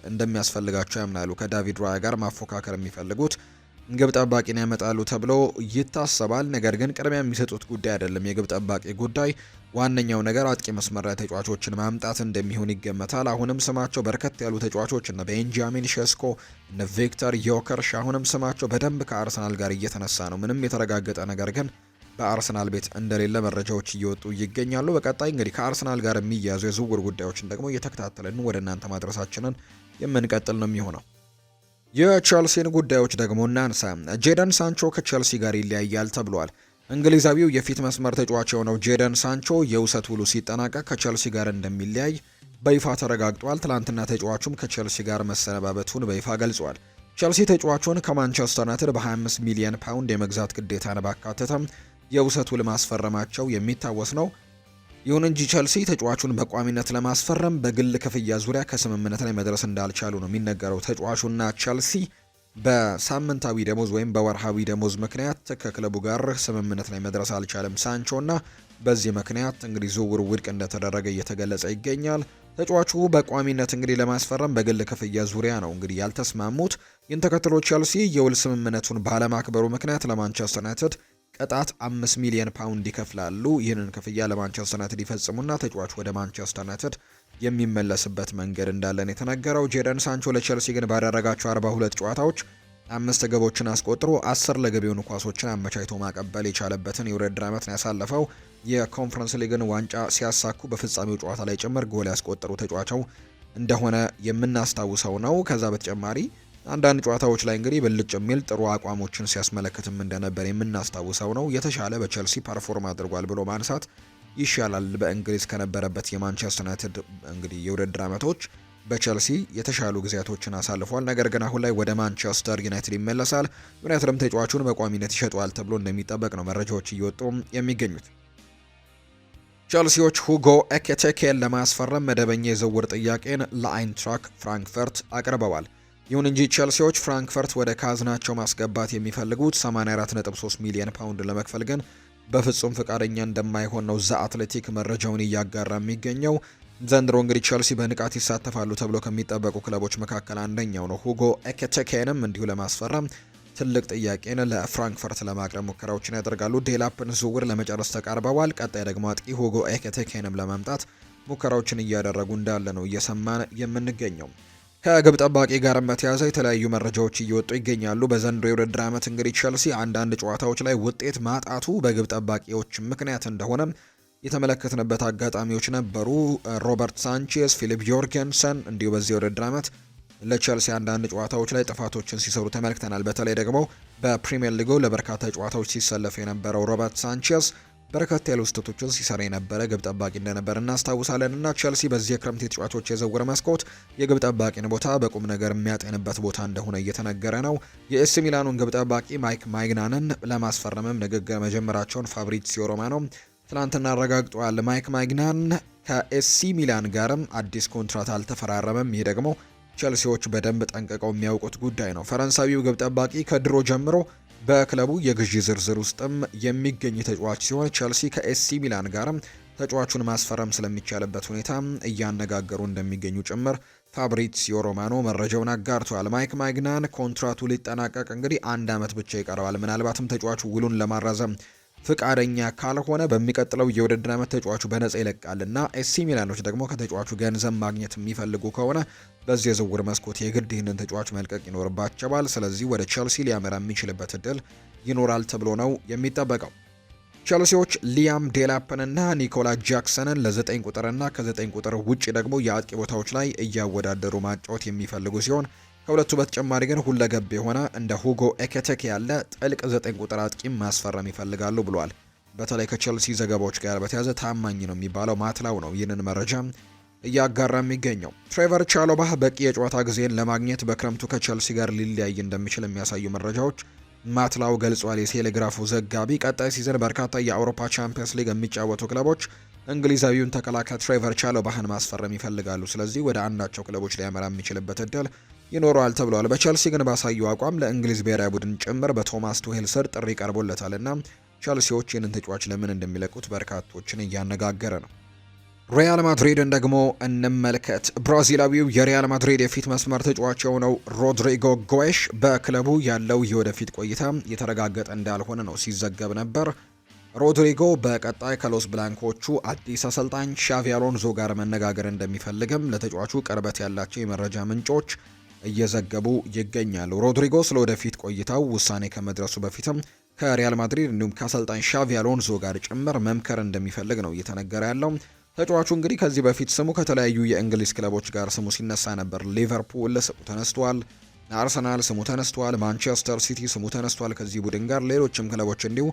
እንደሚያስፈልጋቸው ያምናሉ። ከዳቪድ ራያ ጋር ማፎካከር የሚፈልጉት ግብ ጠባቂን ያመጣሉ ተብሎ ይታሰባል። ነገር ግን ቅድሚያ የሚሰጡት ጉዳይ አይደለም የግብ ጠባቂ ጉዳይ። ዋነኛው ነገር አጥቂ መስመር ላይ ተጫዋቾችን ማምጣት እንደሚሆን ይገመታል። አሁንም ስማቸው በርከት ያሉ ተጫዋቾች እነ ቤንጃሚን ሼስኮ እነ ቪክተር ዮከርሽ አሁንም ስማቸው በደንብ ከአርሰናል ጋር እየተነሳ ነው። ምንም የተረጋገጠ ነገር ግን በአርሰናል ቤት እንደሌለ መረጃዎች እየወጡ ይገኛሉ። በቀጣይ እንግዲህ ከአርሰናል ጋር የሚያዙ የዝውውር ጉዳዮችን ደግሞ እየተከታተልን ወደ እናንተ ማድረሳችንን የምንቀጥል ነው የሚሆነው። የቼልሲን ጉዳዮች ደግሞ እናንሳ። ጄደን ሳንቾ ከቼልሲ ጋር ይለያያል ተብሏል። እንግሊዛዊው የፊት መስመር ተጫዋች የሆነው ጄደን ሳንቾ የውሰት ውሉ ሲጠናቀቅ ከቼልሲ ጋር እንደሚለያይ በይፋ ተረጋግጧል። ትላንትና ተጫዋቹም ከቼልሲ ጋር መሰነባበቱን በይፋ ገልጿል። ቼልሲ ተጫዋቹን ከማንቸስተር ዩናይትድ በ25 ሚሊዮን ፓውንድ የመግዛት ግዴታን ባካተተም የውሰት ውል ማስፈረማቸው የሚታወስ ነው። ይሁን እንጂ ቼልሲ ተጫዋቹን በቋሚነት ለማስፈረም በግል ክፍያ ዙሪያ ከስምምነት ላይ መድረስ እንዳልቻሉ ነው የሚነገረው። ተጫዋቹና ቼልሲ በሳምንታዊ ደሞዝ ወይም በወርሃዊ ደሞዝ ምክንያት ከክለቡ ጋር ስምምነት ላይ መድረስ አልቻለም ሳንቾና በዚህ ምክንያት እንግዲህ ዝውውሩ ውድቅ እንደተደረገ እየተገለጸ ይገኛል። ተጫዋቹ በቋሚነት እንግዲህ ለማስፈረም በግል ክፍያ ዙሪያ ነው እንግዲህ ያልተስማሙት። ይህን ተከትሎ ቼልሲ የውል ስምምነቱን ባለማክበሩ ምክንያት ለማንቸስተር ዩናይትድ ቅጣት 5 ሚሊዮን ፓውንድ ይከፍላሉ። ይህንን ክፍያ ለማንቸስተር ዩናይትድ ይፈጽሙና ተጫዋቹ ወደ ማንቸስተር ዩናይትድ የሚመለስበት መንገድ እንዳለን የተነገረው። ጄደን ሳንቾ ለቼልሲ ግን ባደረጋቸው 42 ጨዋታዎች 5 ግቦችን አስቆጥሮ 10 ለግብ የሆኑ ኳሶችን አመቻችቶ ማቀበል የቻለበትን የውድድር ዓመት ነው ያሳለፈው። የኮንፈረንስ ሊግን ዋንጫ ሲያሳኩ በፍጻሜው ጨዋታ ላይ ጭምር ጎል ያስቆጠሩ ተጫዋቸው እንደሆነ የምናስታውሰው ነው። ከዛ በተጨማሪ አንዳንድ ጨዋታዎች ላይ እንግዲህ ብልጭ የሚል ጥሩ አቋሞችን ሲያስመለክትም እንደነበር የምናስታውሰው ነው። የተሻለ በቸልሲ ፐርፎርም አድርጓል ብሎ ማንሳት ይሻላል። በእንግሊዝ ከነበረበት የማንቸስተር ዩናይትድ እንግዲህ የውድድር ዓመቶች በቸልሲ የተሻሉ ጊዜያቶችን አሳልፏል። ነገር ግን አሁን ላይ ወደ ማንቸስተር ዩናይትድ ይመለሳል። ዩናይትድም ተጫዋቹን በቋሚነት ይሸጠዋል ተብሎ እንደሚጠበቅ ነው መረጃዎች እየወጡ የሚገኙት። ቸልሲዎች ሁጎ ኤኪቲኬን ለማስፈረም መደበኛ የዝውውር ጥያቄን ለአይንትራክ ፍራንክፈርት አቅርበዋል። ይሁን እንጂ ቸልሲዎች ፍራንክፈርት ወደ ካዝናቸው ማስገባት የሚፈልጉት 84.3 ሚሊዮን ፓውንድ ለመክፈል ግን በፍጹም ፈቃደኛ እንደማይሆን ነው ዘ አትሌቲክ መረጃውን እያጋራ የሚገኘው። ዘንድሮ እንግዲህ ቸልሲ በንቃት ይሳተፋሉ ተብሎ ከሚጠበቁ ክለቦች መካከል አንደኛው ነው። ሁጎ ኤኪቲኬንም እንዲሁ ለማስፈረም ትልቅ ጥያቄን ለፍራንክፈርት ለማቅረብ ሙከራዎችን ያደርጋሉ። ዴላፕን ዝውውር ለመጨረስ ተቃርበዋል። ቀጣይ ደግሞ አጥቂ ሁጎ ኤኪቲኬንም ለማምጣት ሙከራዎችን እያደረጉ እንዳለ ነው እየሰማን የምንገኘው። ከግብ ጠባቂ ጋርም በተያያዘ የተለያዩ መረጃዎች እየወጡ ይገኛሉ። በዘንድሮ የውድድር ዓመት እንግዲህ ቸልሲ አንዳንድ ጨዋታዎች ላይ ውጤት ማጣቱ በግብ ጠባቂዎች ምክንያት እንደሆነ የተመለከትንበት አጋጣሚዎች ነበሩ። ሮበርት ሳንቼዝ፣ ፊሊፕ ዮርገንሰን እንዲሁ በዚህ የውድድር ዓመት ለቸልሲ አንዳንድ ጨዋታዎች ላይ ጥፋቶችን ሲሰሩ ተመልክተናል። በተለይ ደግሞ በፕሪሚየር ሊጉ ለበርካታ ጨዋታዎች ሲሰለፍ የነበረው ሮበርት ሳንቼዝ በርከት ያሉ ስህተቶችን ሲሰራ የነበረ ግብ ጠባቂ እንደነበር እናስታውሳለን። እና ቸልሲ በዚህ የክረምት የተጫዋቾች የዝውውር መስኮት የግብ ጠባቂን ቦታ በቁም ነገር የሚያጤንበት ቦታ እንደሆነ እየተነገረ ነው። የኤሲ ሚላኑን ግብ ጠባቂ ማይክ ማይግናንን ለማስፈረምም ንግግር መጀመራቸውን ፋብሪዚዮ ሮማኖ ትናንትና አረጋግጧል። ማይክ ማይግናን ከኤሲ ሚላን ጋርም አዲስ ኮንትራት አልተፈራረመም። ይህ ደግሞ ቸልሲዎች በደንብ ጠንቅቀው የሚያውቁት ጉዳይ ነው። ፈረንሳዊው ግብ ጠባቂ ከድሮ ጀምሮ በክለቡ የግዢ ዝርዝር ውስጥም የሚገኝ ተጫዋች ሲሆን ቸልሲ ከኤሲ ሚላን ጋርም ተጫዋቹን ማስፈረም ስለሚቻልበት ሁኔታ እያነጋገሩ እንደሚገኙ ጭምር ፋብሪዚዮ ሮማኖ መረጃውን አጋርቷል። ማይክ ማይግናን ኮንትራቱ ሊጠናቀቅ እንግዲህ 1 ዓመት ብቻ ይቀረዋል። ምናልባትም ተጫዋቹ ውሉን ለማራዘም ፍቃደኛ ካልሆነ በሚቀጥለው የውድድር ዓመት ተጫዋቹ በነጻ ይለቃልና ኤሲ ሚላኖች ደግሞ ከተጫዋቹ ገንዘብ ማግኘት የሚፈልጉ ከሆነ በዚህ የዝውውር መስኮት የግድ ይህንን ተጫዋች መልቀቅ ይኖርባቸዋል። ስለዚህ ወደ ቸልሲ ሊያመራ የሚችልበት እድል ይኖራል ተብሎ ነው የሚጠበቀው። ቸልሲዎች ሊያም ዴላፕንና ኒኮላ ጃክሰንን ለ9 ቁጥርና ከ9 ቁጥር ውጭ ደግሞ የአጥቂ ቦታዎች ላይ እያወዳደሩ ማጫወት የሚፈልጉ ሲሆን ከሁለቱ በተጨማሪ ግን ሁለገብ የሆነ እንደ ሁጎ ኤኪቲኬ ያለ ጥልቅ 9 ቁጥር አጥቂም ማስፈረም ይፈልጋሉ ብሏል። በተለይ ከቸልሲ ዘገባዎች ጋር በተያያዘ ታማኝ ነው የሚባለው ማትላው ነው ይህንን መረጃ እያጋራ የሚገኘው። ትሬቨር ቻሎባህ በቂ የጨዋታ ጊዜን ለማግኘት በክረምቱ ከቸልሲ ጋር ሊለያይ እንደሚችል የሚያሳዩ መረጃዎች ማትላው ገልጿል። የቴሌግራፉ ዘጋቢ ቀጣይ ሲዝን በርካታ የአውሮፓ ቻምፒየንስ ሊግ የሚጫወቱ ክለቦች እንግሊዛዊውን ተከላካይ ትሬቨር ቻሎባህን ማስፈረም ይፈልጋሉ። ስለዚህ ወደ አንዳቸው ክለቦች ሊያመራ የሚችልበት እድል ይኖረዋል ተብሏል። በቸልሲ ግን ባሳዩ አቋም ለእንግሊዝ ብሔራዊ ቡድን ጭምር በቶማስ ቱሄል ስር ጥሪ ቀርቦለታልና ቸልሲዎች ይህንን ተጫዋች ለምን እንደሚለቁት በርካቶችን እያነጋገረ ነው። ሪያል ማድሪድን ደግሞ እንመልከት። ብራዚላዊው የሪያል ማድሪድ የፊት መስመር ተጫዋች የሆነው ሮድሪጎ ጎሽ በክለቡ ያለው የወደፊት ቆይታ የተረጋገጠ እንዳልሆነ ነው ሲዘገብ ነበር። ሮድሪጎ በቀጣይ ከሎስ ብላንኮቹ አዲስ አሰልጣኝ ሻቪ አሎንዞ ጋር መነጋገር እንደሚፈልግም ለተጫዋቹ ቅርበት ያላቸው የመረጃ ምንጮች እየዘገቡ ይገኛሉ። ሮድሪጎ ስለ ወደፊት ቆይታው ውሳኔ ከመድረሱ በፊትም ከሪያል ማድሪድ እንዲሁም ከአሰልጣኝ ሻቪ አሎንዞ ጋር ጭምር መምከር እንደሚፈልግ ነው እየተነገረ ያለው። ተጫዋቹ እንግዲህ ከዚህ በፊት ስሙ ከተለያዩ የእንግሊዝ ክለቦች ጋር ስሙ ሲነሳ ነበር። ሊቨርፑል ስሙ ተነስቷል፣ አርሰናል ስሙ ተነስቷል፣ ማንቸስተር ሲቲ ስሙ ተነስቷል። ከዚህ ቡድን ጋር ሌሎችም ክለቦች እንዲሁ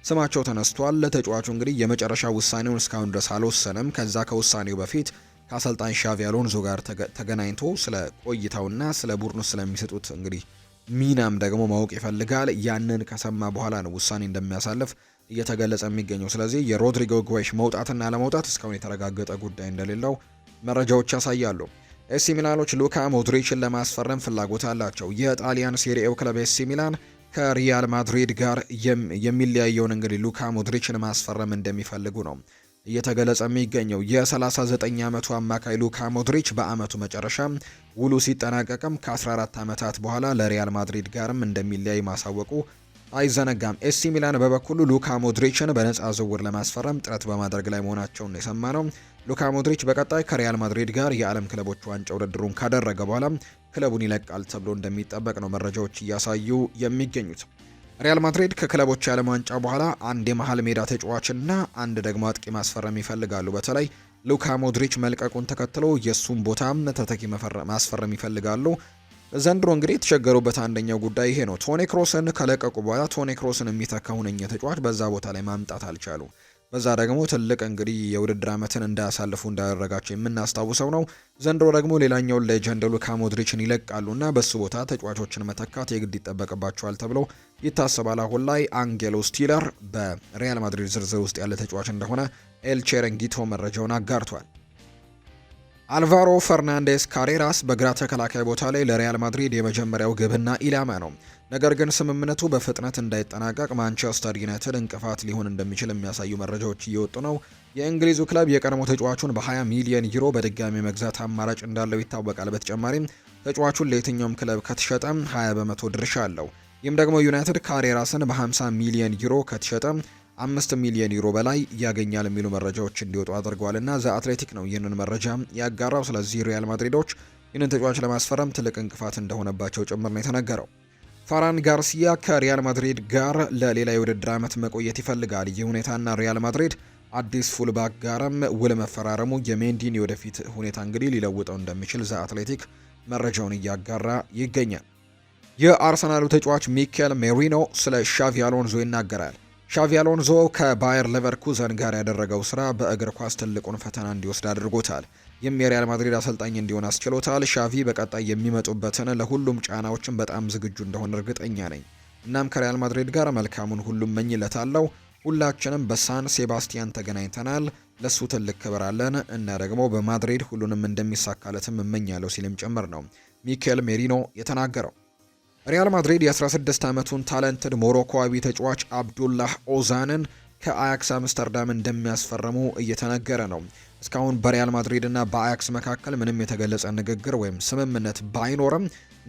ስማቸው ተነስቷል። ተጫዋቹ እንግዲህ የመጨረሻ ውሳኔውን እስካሁን ድረስ አልወሰነም። ከዛ ከውሳኔው በፊት ከአሰልጣኝ ሻቪ አሎንዞ ጋር ተገናኝቶ ስለ ቆይታውና ስለ ቡድኑ ስለሚሰጡት እንግዲህ ሚናም ደግሞ ማወቅ ይፈልጋል። ያንን ከሰማ በኋላ ነው ውሳኔ እንደሚያሳልፍ እየተገለጸ የሚገኘው። ስለዚህ የሮድሪጎ ጎሽ መውጣትና ለመውጣት እስካሁን የተረጋገጠ ጉዳይ እንደሌለው መረጃዎች ያሳያሉ። ኤሲ ሚላኖች ሉካ ሞድሪችን ለማስፈረም ፍላጎት አላቸው። የጣሊያን ሴሪኤው ክለብ ኤሲ ሚላን ከሪያል ማድሪድ ጋር የሚለያየውን እንግዲህ ሉካ ሞድሪችን ማስፈረም እንደሚፈልጉ ነው እየተገለጸ የሚገኘው። የ39 ዓመቱ አማካይ ሉካ ሞድሪች በአመቱ መጨረሻ ውሉ ሲጠናቀቅም ከ14 ዓመታት በኋላ ለሪያል ማድሪድ ጋርም እንደሚለያይ ማሳወቁ አይዘነጋም። ኤሲ ሚላን በበኩሉ ሉካ ሞድሪችን በነጻ ዝውውር ለማስፈረም ጥረት በማድረግ ላይ መሆናቸውን ነው የሰማነው። ሉካ ሞድሪች በቀጣይ ከሪያል ማድሪድ ጋር የዓለም ክለቦች ዋንጫ ውድድሩን ካደረገ በኋላ ክለቡን ይለቃል ተብሎ እንደሚጠበቅ ነው መረጃዎች እያሳዩ የሚገኙት። ሪያል ማድሪድ ከክለቦች የዓለም ዋንጫ በኋላ አንድ የመሃል ሜዳ ተጫዋችና አንድ ደግሞ አጥቂ ማስፈረም ይፈልጋሉ። በተለይ ሉካ ሞድሪች መልቀቁን ተከትሎ የእሱን ቦታ ተተኪ ማስፈረም ይፈልጋሉ። ዘንድሮ እንግዲህ የተቸገሩበት አንደኛው ጉዳይ ይሄ ነው። ቶኒ ክሮስን ከለቀቁ በኋላ ቶኒ ክሮስን የሚተካ ሁነኛ ተጫዋች በዛ ቦታ ላይ ማምጣት አልቻሉ። በዛ ደግሞ ትልቅ እንግዲህ የውድድር ዓመትን እንዳያሳልፉ እንዳደረጋቸው የምናስታውሰው ነው። ዘንድሮ ደግሞ ሌላኛውን ሌጀንድ ሉካ ሞድሪችን ይለቃሉና በሱ ቦታ ተጫዋቾችን መተካት የግድ ይጠበቅባቸዋል ተብሎ ይታሰባል። አሁን ላይ አንጌሎ ስቲለር በሪያል ማድሪድ ዝርዝር ውስጥ ያለ ተጫዋች እንደሆነ ኤል ቼረንጊቶ መረጃውን አጋርቷል። አልቫሮ ፈርናንዴስ ካሬራስ በግራ ተከላካይ ቦታ ላይ ለሪያል ማድሪድ የመጀመሪያው ግብና ኢላማ ነው። ነገር ግን ስምምነቱ በፍጥነት እንዳይጠናቀቅ ማንቸስተር ዩናይትድ እንቅፋት ሊሆን እንደሚችል የሚያሳዩ መረጃዎች እየወጡ ነው። የእንግሊዙ ክለብ የቀድሞ ተጫዋቹን በ20 ሚሊዮን ዩሮ በድጋሚ መግዛት አማራጭ እንዳለው ይታወቃል። በተጨማሪም ተጫዋቹን ለየትኛውም ክለብ ከተሸጠ 20 በመቶ ድርሻ አለው። ይህም ደግሞ ዩናይትድ ካሬራስን በ50 ሚሊዮን ዩሮ ከተሸጠ 5 ሚሊዮን ዩሮ በላይ ያገኛል የሚሉ መረጃዎች እንዲወጡ አድርገዋልና ዘ አትሌቲክ ነው ይህንን መረጃ ያጋራው። ስለዚህ ሪያል ማድሪዶች ይህንን ተጫዋች ለማስፈረም ትልቅ እንቅፋት እንደሆነባቸው ጭምር ነው የተነገረው። ፋራን ጋርሲያ ከሪያል ማድሪድ ጋር ለሌላ የውድድር ዓመት መቆየት ይፈልጋል። ይህ ሁኔታና ሪያል ማድሪድ አዲስ ፉልባክ ጋርም ውል መፈራረሙ የሜንዲን የወደፊት ሁኔታ እንግዲህ ሊለውጠው እንደሚችል ዘ አትሌቲክ መረጃውን እያጋራ ይገኛል። የአርሰናሉ ተጫዋች ሚኬል ሜሪኖ ስለ ሻቪ አሎንዞ ይናገራል። ሻቪ አሎንዞ ከባየር ሌቨርኩዘን ጋር ያደረገው ስራ በእግር ኳስ ትልቁን ፈተና እንዲወስድ አድርጎታል። ይህም የሪያል ማድሪድ አሰልጣኝ እንዲሆን አስችሎታል። ሻቪ በቀጣይ የሚመጡበትን ለሁሉም ጫናዎችን በጣም ዝግጁ እንደሆነ እርግጠኛ ነኝ። እናም ከሪያል ማድሪድ ጋር መልካሙን ሁሉም መኝለታለሁ። ሁላችንም በሳን ሴባስቲያን ተገናኝተናል። ለሱ ትልቅ ክብር አለን እና ደግሞ በማድሪድ ሁሉንም እንደሚሳካለትም እመኛለሁ ሲልም ጭምር ነው ሚኬል ሜሪኖ የተናገረው። ሪያል ማድሪድ የ16 ዓመቱን ታለንትድ ሞሮኮዊ ተጫዋች አብዱላህ ኦዛንን ከአያክስ አምስተርዳም እንደሚያስፈርሙ እየተነገረ ነው። እስካሁን በሪያል ማድሪድ እና በአያክስ መካከል ምንም የተገለጸ ንግግር ወይም ስምምነት ባይኖርም፣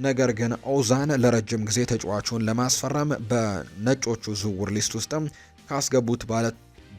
ነገር ግን ኦዛን ለረጅም ጊዜ ተጫዋቹን ለማስፈረም በነጮቹ ዝውውር ሊስት ውስጥም ካስገቡት ባለ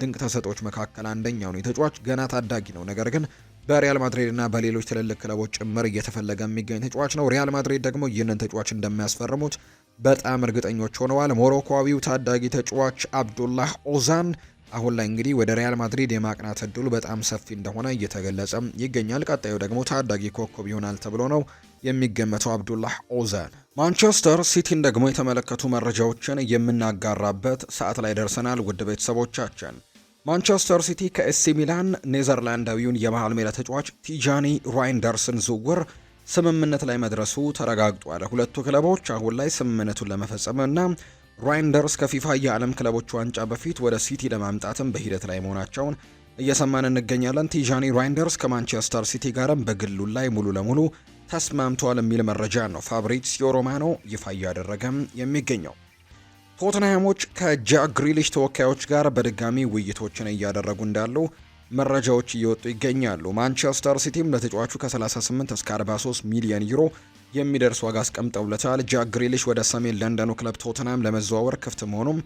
ድንቅ ተሰጦች መካከል አንደኛው ነው። ተጫዋች ገና ታዳጊ ነው፣ ነገር ግን በሪያል ማድሪድ እና በሌሎች ትልልቅ ክለቦች ጭምር እየተፈለገ የሚገኝ ተጫዋች ነው። ሪያል ማድሪድ ደግሞ ይህንን ተጫዋች እንደሚያስፈርሙት በጣም እርግጠኞች ሆነዋል። ሞሮኮዊው ታዳጊ ተጫዋች አብዱላህ ኦዛን አሁን ላይ እንግዲህ ወደ ሪያል ማድሪድ የማቅናት እድሉ በጣም ሰፊ እንደሆነ እየተገለጸ ይገኛል። ቀጣዩ ደግሞ ታዳጊ ኮከብ ይሆናል ተብሎ ነው የሚገመተው አብዱላህ ኦዛን። ማንቸስተር ሲቲን ደግሞ የተመለከቱ መረጃዎችን የምናጋራበት ሰዓት ላይ ደርሰናል። ውድ ቤተሰቦቻችን ማንቸስተር ሲቲ ከኤሲ ሚላን ኔዘርላንዳዊውን የመሃል ሜዳ ተጫዋች ቲጃኒ ራይንደርስን ዝውውር ስምምነት ላይ መድረሱ ተረጋግጧል። ሁለቱ ክለቦች አሁን ላይ ስምምነቱን ለመፈጸምና ራይንደርስ ከፊፋ የዓለም ክለቦች ዋንጫ በፊት ወደ ሲቲ ለማምጣትም በሂደት ላይ መሆናቸውን እየሰማን እንገኛለን። ቲጃኒ ራይንደርስ ከማንቸስተር ሲቲ ጋርም በግሉ ላይ ሙሉ ለሙሉ ተስማምቷል የሚል መረጃ ነው ፋብሪዚዮ ሮማኖ ይፋ እያደረገም የሚገኘው። ቶተንሃሞች ከጃክ ግሪሊሽ ተወካዮች ጋር በድጋሚ ውይይቶችን እያደረጉ እንዳሉ መረጃዎች እየወጡ ይገኛሉ። ማንቸስተር ሲቲም ለተጫዋቹ ከ38 እስከ 43 ሚሊዮን ዩሮ የሚደርስ ዋጋ አስቀምጠውለታል። ጃክ ግሪሊሽ ወደ ሰሜን ለንደኑ ክለብ ቶተንሃም ለመዘዋወር ክፍት መሆኑም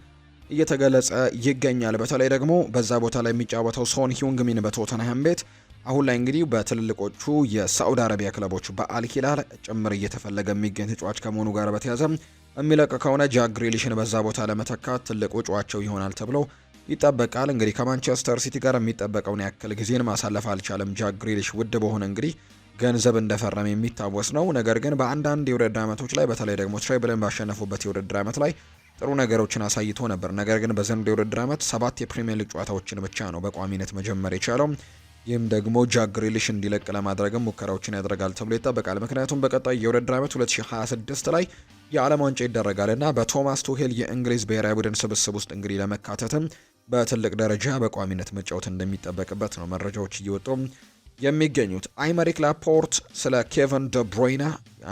እየተገለጸ ይገኛል። በተለይ ደግሞ በዛ ቦታ ላይ የሚጫወተው ሶን ሂዩንግ ሚን በቶተንሃም ቤት አሁን ላይ እንግዲህ በትልልቆቹ የሳዑዲ አረቢያ ክለቦች በአልሂላል ጭምር እየተፈለገ የሚገኝ ተጫዋች ከመሆኑ ጋር በተያያዘ የሚለቅ ከሆነ ጃክ ግሪሊሽን በዛ ቦታ ለመተካት ትልቅ ወጪዋቸው ይሆናል ተብሎ ይጠበቃል። እንግዲህ ከማንቸስተር ሲቲ ጋር የሚጠበቀውን ያክል ጊዜን ማሳለፍ አልቻለም ጃክ ግሪሊሽ ውድ በሆነ እንግዲህ ገንዘብ እንደፈረመ የሚታወስ ነው። ነገር ግን በአንዳንድ የውድድር ዓመቶች ላይ በተለይ ደግሞ ትሬብልን ባሸነፉበት የውድድር ዓመት ላይ ጥሩ ነገሮችን አሳይቶ ነበር። ነገር ግን በዘንድሮው የውድድር ዓመት 7 የፕሪሚየር ሊግ ጨዋታዎችን ብቻ ነው በቋሚነት መጀመር የቻለው። ይህም ደግሞ ጃክ ግሪሊሽ እንዲለቅ ለማድረግም ሙከራዎችን ያደርጋል ተብሎ ይጠበቃል። ምክንያቱም በቀጣይ የውድድር ዓመት 2026 ላይ የዓለም ዋንጫ ይደረጋልና በቶማስ ቱሄል የእንግሊዝ ብሔራዊ ቡድን ስብስብ ውስጥ እንግዲህ ለመካተትም በትልቅ ደረጃ በቋሚነት መጫወት እንደሚጠበቅበት ነው መረጃዎች እየወጡ የሚገኙት። አይመሪክ ላፖርት ስለ ኬቨን ደ ብሮይና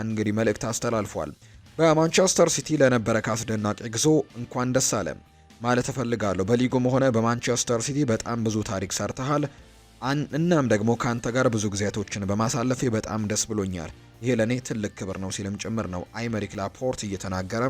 እንግዲህ መልእክት አስተላልፏል። በማንቸስተር ሲቲ ለነበረ አስደናቂ ጉዞ እንኳን ደስ አለ ማለት እፈልጋለሁ። በሊጉም ሆነ በማንቸስተር ሲቲ በጣም ብዙ ታሪክ ሰርተሃል። እናም ደግሞ ካንተ ጋር ብዙ ጊዜያቶችን በማሳለፌ በጣም ደስ ብሎኛል። ይሄ ለኔ ትልቅ ክብር ነው ሲልም ጭምር ነው አይመሪክ ላፖርት እየተናገረ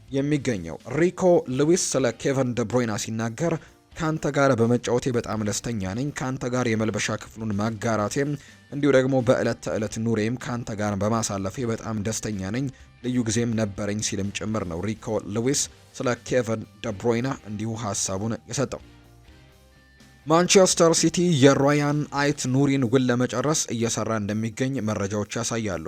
የሚገኘው። ሪኮ ሉዊስ ስለ ኬቨን ደ ብሮይና ሲናገር ካንተ ጋር በመጫወቴ በጣም ደስተኛ ነኝ። ካንተ ጋር የመልበሻ ክፍሉን ማጋራቴም እንዲሁ ደግሞ በዕለት ተዕለት ኑሬም ካንተ ጋር በማሳለፌ በጣም ደስተኛ ነኝ። ልዩ ጊዜም ነበረኝ ሲልም ጭምር ነው ሪኮ ሉዊስ ስለ ኬቨን ደ ብሮይና እንዲሁ ሀሳቡን የሰጠው። ማንቸስተር ሲቲ የሮያን አይት ኑሪን ውል ለመጨረስ እየሰራ እንደሚገኝ መረጃዎች ያሳያሉ።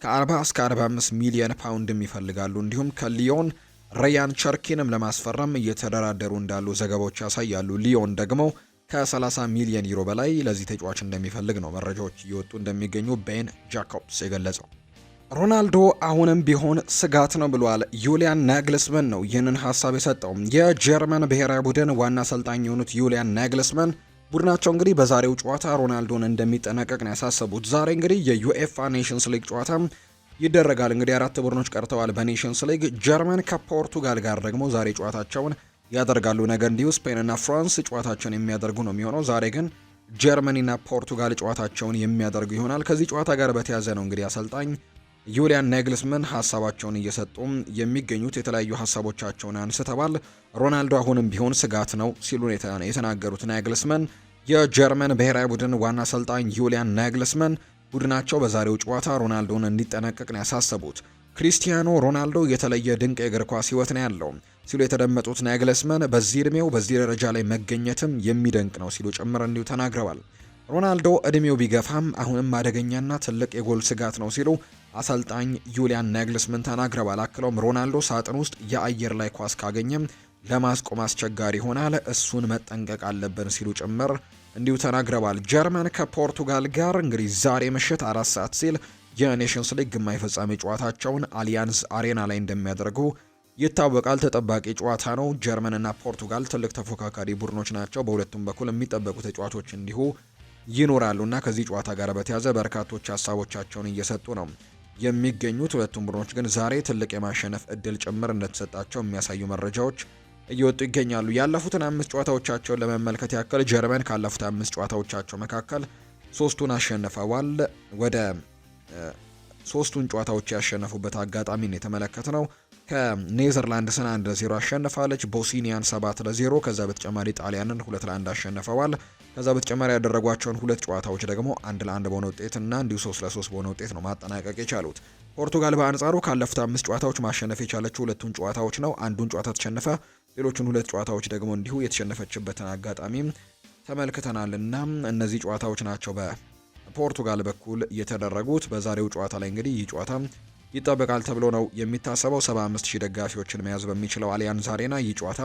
ከ40 እስከ 45 ሚሊዮን ፓውንድም ይፈልጋሉ። እንዲሁም ከሊዮን ራያን ቸርኪንም ለማስፈረም እየተደራደሩ እንዳሉ ዘገባዎች ያሳያሉ። ሊዮን ደግሞ ከ30 ሚሊዮን ዩሮ በላይ ለዚህ ተጫዋች እንደሚፈልግ ነው መረጃዎች እየወጡ እንደሚገኙ ቤን ጃኮብስ የገለጸው። ሮናልዶ አሁንም ቢሆን ስጋት ነው ብሏል። ዩሊያን ናግልስመን ነው ይህንን ሀሳብ የሰጠው። የጀርመን ብሔራዊ ቡድን ዋና አሰልጣኝ የሆኑት ዩሊያን ናግልስመን ቡድናቸው እንግዲህ በዛሬው ጨዋታ ሮናልዶን እንደሚጠነቀቅ ነው ያሳሰቡት። ዛሬ እንግዲህ የዩኤፋ ኔሽንስ ሊግ ጨዋታ ይደረጋል። እንግዲህ 4 ቡድኖች ቀርተዋል በኔሽንስ ሊግ። ጀርመን ከፖርቱጋል ጋር ደግሞ ዛሬ ጨዋታቸውን ያደርጋሉ። ነገ እንዲሁ ስፔንና ፍራንስ ጨዋታቸውን የሚያደርጉ ነው የሚሆነው። ዛሬ ግን ጀርመኒና ፖርቱጋል ጨዋታቸውን የሚያደርጉ ይሆናል። ከዚህ ጨዋታ ጋር በተያያዘ ነው እንግዲህ አሰልጣኝ ዩሊያን ናግልስመን ሀሳባቸውን እየሰጡ የሚገኙት። የተለያዩ ሀሳቦቻቸውን አንስተዋል። ሮናልዶ አሁንም ቢሆን ስጋት ነው ሲሉ የተናገሩት ናግልስመን የጀርመን ብሔራዊ ቡድን ዋና አሰልጣኝ ዩሊያን ናግልስመን ቡድናቸው በዛሬው ጨዋታ ሮናልዶን እንዲጠነቀቅ ነው ያሳሰቡት። ክሪስቲያኖ ሮናልዶ የተለየ ድንቅ የእግር ኳስ ሕይወት ነው ያለው ሲሉ የተደመጡት ናግልስመን በዚህ እድሜው በዚህ ደረጃ ላይ መገኘትም የሚደንቅ ነው ሲሉ ጭምር እንዲሁ ተናግረዋል። ሮናልዶ እድሜው ቢገፋም አሁንም አደገኛና ትልቅ የጎል ስጋት ነው ሲሉ አሰልጣኝ ዩሊያን ናግልስመን ተናግረዋል። አክለውም ሮናልዶ ሳጥን ውስጥ የአየር ላይ ኳስ ካገኘም ለማስቆም አስቸጋሪ ይሆናል፣ እሱን መጠንቀቅ አለብን ሲሉ ጭምር እንዲሁ ተናግረዋል። ጀርመን ከፖርቱጋል ጋር እንግዲህ ዛሬ ምሽት 4 ሰዓት ሲል የኔሽንስ ሊግ ግማሽ ፍጻሜ ጨዋታቸውን አሊያንስ አሬና ላይ እንደሚያደርጉ ይታወቃል። ተጠባቂ ጨዋታ ነው። ጀርመንና ፖርቱጋል ትልቅ ተፎካካሪ ቡድኖች ናቸው። በሁለቱም በኩል የሚጠበቁ ተጫዋቾች እንዲሁ ይኖራሉና ከዚህ ጨዋታ ጋር በተያያዘ በርካቶች ሀሳቦቻቸውን እየሰጡ ነው የሚገኙት። ሁለቱም ቡድኖች ግን ዛሬ ትልቅ የማሸነፍ እድል ጭምር እንደተሰጣቸው የሚያሳዩ መረጃዎች እየወጡ ይገኛሉ። ያለፉትን 5 ጨዋታዎቻቸውን ለመመልከት ያክል ጀርመን ካለፉት 5 ጨዋታዎቻቸው መካከል 3ቱን አሸንፈዋል። ወደ 3ቱን ጨዋታዎች ያሸነፉበት አጋጣሚን የተመለከትነው ከኔዘርላንድስን 1-0 አሸንፋለች። ቦስኒያን 7-0። ከዛ በተጨማሪ ጣሊያንን 2-1 አሸንፈዋል። ከዛ በተጨማሪ ያደረጓቸውን 2 ጨዋታዎች ደግሞ 1-1 በሆነ ውጤት እና እንዲሁ 3-3 በሆነ ውጤት ነው ማጠናቀቅ የቻሉት። ፖርቱጋል በአንጻሩ ካለፉት 5 ጨዋታዎች ማሸነፍ የቻለችው 2ቱን ጨዋታዎች ነው። አንዱን ጨዋታ ተሸነፈ፣ ሌሎቹን 2 ጨዋታዎች ደግሞ እንዲሁ የተሸነፈችበትን አጋጣሚም ተመልክተናል እና እነዚህ ጨዋታዎች ናቸው በፖርቱጋል በኩል የተደረጉት። በዛሬው ጨዋታ ላይ እንግዲህ ይህ ጨዋታ ይጠበቃል ተብሎ ነው የሚታሰበው። 75000 ደጋፊዎችን መያዝ በሚችለው አሊያንዝ አሬና ይህ ጨዋታ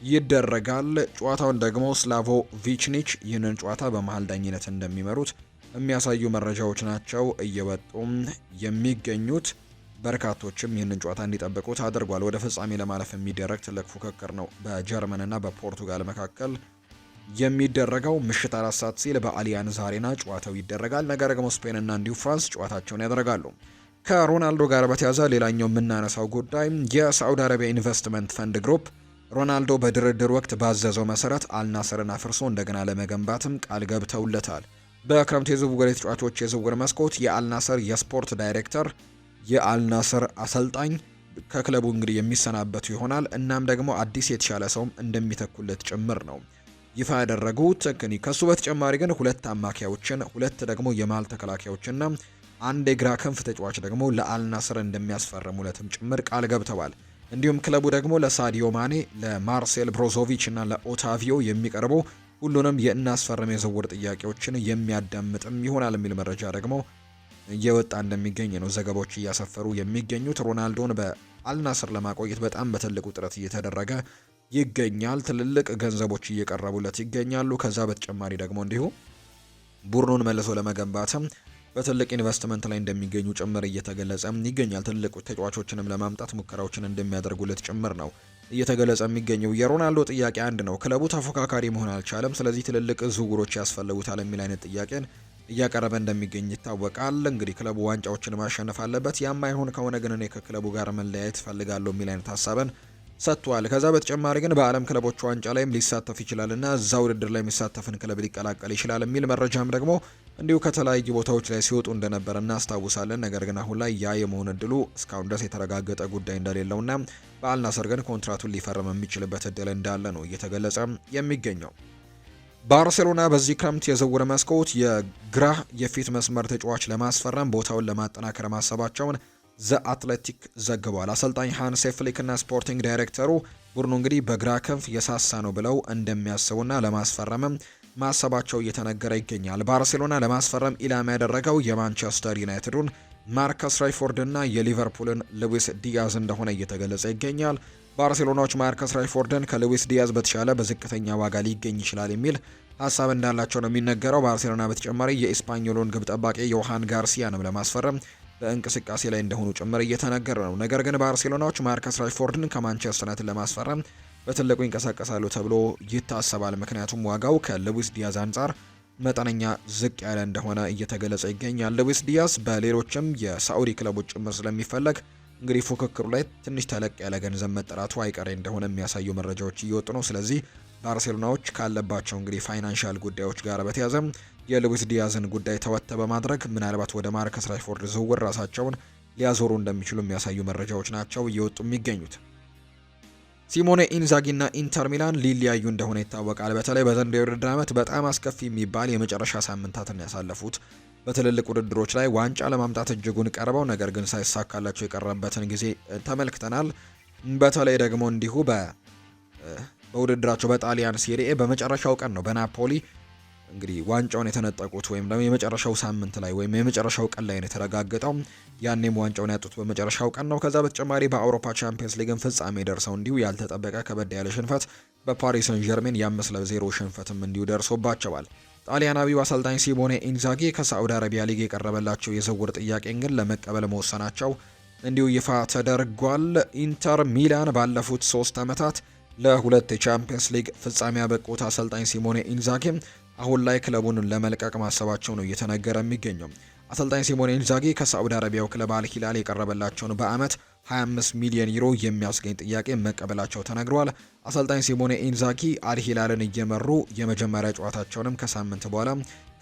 ይደረጋል። ጨዋታውን ደግሞ ስላቮ ቪችኒች ይህንን ጨዋታ በመሀል ዳኝነት እንደሚመሩት የሚያሳዩ መረጃዎች ናቸው እየወጡም የሚገኙት። በርካቶችም ይህንን ጨዋታ እንዲጠብቁት አድርጓል። ወደ ፍጻሜ ለማለፍ የሚደረግ ትልቅ ፉክክር ነው በጀርመንና በፖርቱጋል መካከል የሚደረገው። ምሽት 4 ሰዓት ሲል በአሊያንዝ አሬና ጨዋታው ይደረጋል። ነገር ደግሞ ስፔንና እንዲሁ ፍራንስ ጨዋታቸውን ያደርጋሉ። ከሮናልዶ ጋር በተያያዘ ሌላኛው የምናነሳው ጉዳይ የሳዑዲ አረቢያ ኢንቨስትመንት ፈንድ ግሩፕ ሮናልዶ በድርድር ወቅት ባዘዘው መሰረት አልናስርን አፍርሶ እንደገና ለመገንባትም ቃል ገብተውለታል። በክረምት የዝውውር የተጫዋቾች የዝውውር መስኮት የአልናስር የስፖርት ዳይሬክተር የአልናስር አሰልጣኝ ከክለቡ እንግዲህ የሚሰናበቱ ይሆናል። እናም ደግሞ አዲስ የተሻለ ሰውም እንደሚተኩለት ጭምር ነው ይፋ ያደረጉት። ከሱ በተጨማሪ ግን 2 አማካዮችን፣ 2 ደግሞ የመሃል ተከላካዮችና 1 የግራ ክንፍ ተጫዋች ደግሞ ለአልናስር እንደሚያስፈርሙለትም ጭምር ቃል ገብተዋል። እንዲሁም ክለቡ ደግሞ ለሳዲዮ ማኔ፣ ለማርሴል ብሮዞቪች እና ለኦታቪዮ የሚቀርቡ ሁሉንም የእናስፈርም የዝውውር ጥያቄዎችን የሚያዳምጥም ይሆናል የሚል መረጃ ደግሞ እየወጣ እንደሚገኝ ነው ዘገባዎች እያሰፈሩ የሚገኙት። ሮናልዶን በአልናስር ለማቆየት በጣም በትልቁ ጥረት እየተደረገ ይገኛል። ትልልቅ ገንዘቦች እየቀረቡለት ይገኛሉ። ከዛ በተጨማሪ ደግሞ እንዲሁ ቡድኑን መልሶ ለመገንባትም በትልቅ ኢንቨስትመንት ላይ እንደሚገኙ ጭምር እየተገለጸ ይገኛል። ትልቅ ተጫዋቾችንም ለማምጣት ሙከራዎችን እንደሚያደርጉለት ጭምር ነው እየተገለጸ የሚገኘው። የሮናልዶ ጥያቄ አንድ ነው። ክለቡ ተፎካካሪ መሆን አልቻለም፣ ስለዚህ ትልልቅ ዝውውሮች ያስፈልጉታል የሚል አይነት ጥያቄን እያቀረበ እንደሚገኝ ይታወቃል። እንግዲህ ክለቡ ዋንጫዎችን ማሸነፍ አለበት። ያም አይሆን ከሆነ ግን እኔ ከክለቡ ጋር መለያየት እፈልጋለሁ የሚል አይነት ሀሳብን ሰጥቷል። ከዛ በተጨማሪ ግን በዓለም ክለቦች ዋንጫ ላይም ሊሳተፍ ይችላልና እዛ ውድድር ላይ የሚሳተፍን ክለብ ሊቀላቀል ይችላል የሚል መረጃም ደግሞ እንዲሁ ከተለያዩ ቦታዎች ላይ ሲወጡ እንደነበር እናስታውሳለን። ነገር ግን አሁን ላይ ያ የመሆን እድሉ እስካሁን ድረስ የተረጋገጠ ጉዳይ እንደሌለውና በአልናስር ግን ኮንትራቱን ሊፈርም የሚችልበት እድል እንዳለ ነው እየተገለጸ የሚገኘው። ባርሴሎና በዚህ ክረምት የዝውውር መስኮት የግራ የፊት መስመር ተጫዋች ለማስፈረም ቦታውን ለማጠናከር ማሰባቸውን ዘ አትሌቲክ ዘግቧል። አሰልጣኝ ሃንስ ፍሊክ እና ስፖርቲንግ ዳይሬክተሩ ቡድኑ እንግዲህ በግራ ክንፍ የሳሳ ነው ብለው እንደሚያስቡና ለማስፈረምም ማሰባቸው እየተነገረ ይገኛል። ባርሴሎና ለማስፈረም ኢላማ ያደረገው የማንቸስተር ዩናይትዱን ማርከስ ራሽፎርድ እና የሊቨርፑልን ሉዊስ ዲያዝ እንደሆነ እየተገለጸ ይገኛል። ባርሴሎናዎች ማርከስ ራሽፎርድን ከሉዊስ ዲያዝ በተሻለ በዝቅተኛ ዋጋ ሊገኝ ይችላል የሚል ሀሳብ እንዳላቸው ነው የሚነገረው። ባርሴሎና በተጨማሪ የኢስፓኞሎን ግብ ጠባቂ ዮሃን ጋርሲያንም ለማስፈረም በእንቅስቃሴ ላይ እንደሆኑ ጭምር እየተነገረ ነው። ነገር ግን ባርሴሎናዎች ማርከስ ራሽፎርድን ከማንቸስተር ዩናይትድ ለማስፈረም በትልቁ ይንቀሳቀሳሉ ተብሎ ይታሰባል። ምክንያቱም ዋጋው ከሉዊስ ዲያዝ አንጻር መጠነኛ ዝቅ ያለ እንደሆነ እየተገለጸ ይገኛል። ሉዊስ ዲያዝ በሌሎችም የሳዑዲ ክለቦች ጭምር ስለሚፈለግ እንግዲህ ፉክክሩ ላይ ትንሽ ተለቅ ያለ ገንዘብ መጠራቱ አይቀሬ እንደሆነ የሚያሳዩ መረጃዎች እየወጡ ነው። ስለዚህ ባርሴሎናዎች ካለባቸው እንግዲህ ፋይናንሻል ጉዳዮች ጋር በተያያዘ የሉዊስ ዲያዝን ጉዳይ ተወተ በማድረግ ምናልባት ወደ ማርከስ ራሽፎርድ ዝውውር ራሳቸውን ሊያዞሩ እንደሚችሉ የሚያሳዩ መረጃዎች ናቸው እየወጡ የሚገኙት። ሲሞኔ ኢንዛጊና ኢንተር ሚላን ሊለያዩ እንደሆነ ይታወቃል። በተለይ በዘንድሮው የውድድር ዓመት በጣም አስከፊ የሚባል የመጨረሻ ሳምንታትን ያሳለፉት በትልልቅ ውድድሮች ላይ ዋንጫ ለማምጣት እጅጉን ቀርበው ነገር ግን ሳይሳካላቸው የቀረበትን ጊዜ ተመልክተናል። በተለይ ደግሞ እንዲሁ በውድድራቸው በጣሊያን ሴሪኤ በመጨረሻው ቀን ነው በናፖሊ እንግዲህ ዋንጫውን የተነጠቁት ወይም ደግሞ የመጨረሻው ሳምንት ላይ ወይም የመጨረሻው ቀን ላይ ነው የተረጋገጠው። ያኔም ዋንጫውን ያጡት በመጨረሻው ቀን ነው። ከዛ በተጨማሪ በአውሮፓ ቻምፒየንስ ሊግን ፍጻሜ ደርሰው እንዲሁ ያልተጠበቀ ከበድ ያለ ሽንፈት በፓሪስ ሰን ዠርሜን የ5-0 ሽንፈትም እንዲሁ ደርሶባቸዋል። ጣሊያናዊው አሰልጣኝ ሲሞኔ ኢንዛጊ ከሳዑዲ አረቢያ ሊግ የቀረበላቸው የዝውውር ጥያቄን ግን ለመቀበል መወሰናቸው እንዲሁ ይፋ ተደርጓል። ኢንተር ሚላን ባለፉት 3 ዓመታት ለ2 የቻምፒየንስ ሊግ ፍጻሜ ያበቁት አሰልጣኝ ሲሞኔ ኢንዛጊ አሁን ላይ ክለቡን ለመልቀቅ ማሰባቸው ነው እየተነገረ የሚገኘው። አሰልጣኝ ሲሞኔ ኢንዛጊ ከሳዑዲ አረቢያው ክለብ አልሂላል የቀረበላቸውን በአመት 25 ሚሊዮን ዩሮ የሚያስገኝ ጥያቄ መቀበላቸው ተነግሯል። አሰልጣኝ ሲሞኔ ኢንዛጊ አልሂላልን እየመሩ የመጀመሪያ ጨዋታቸውንም ከሳምንት በኋላ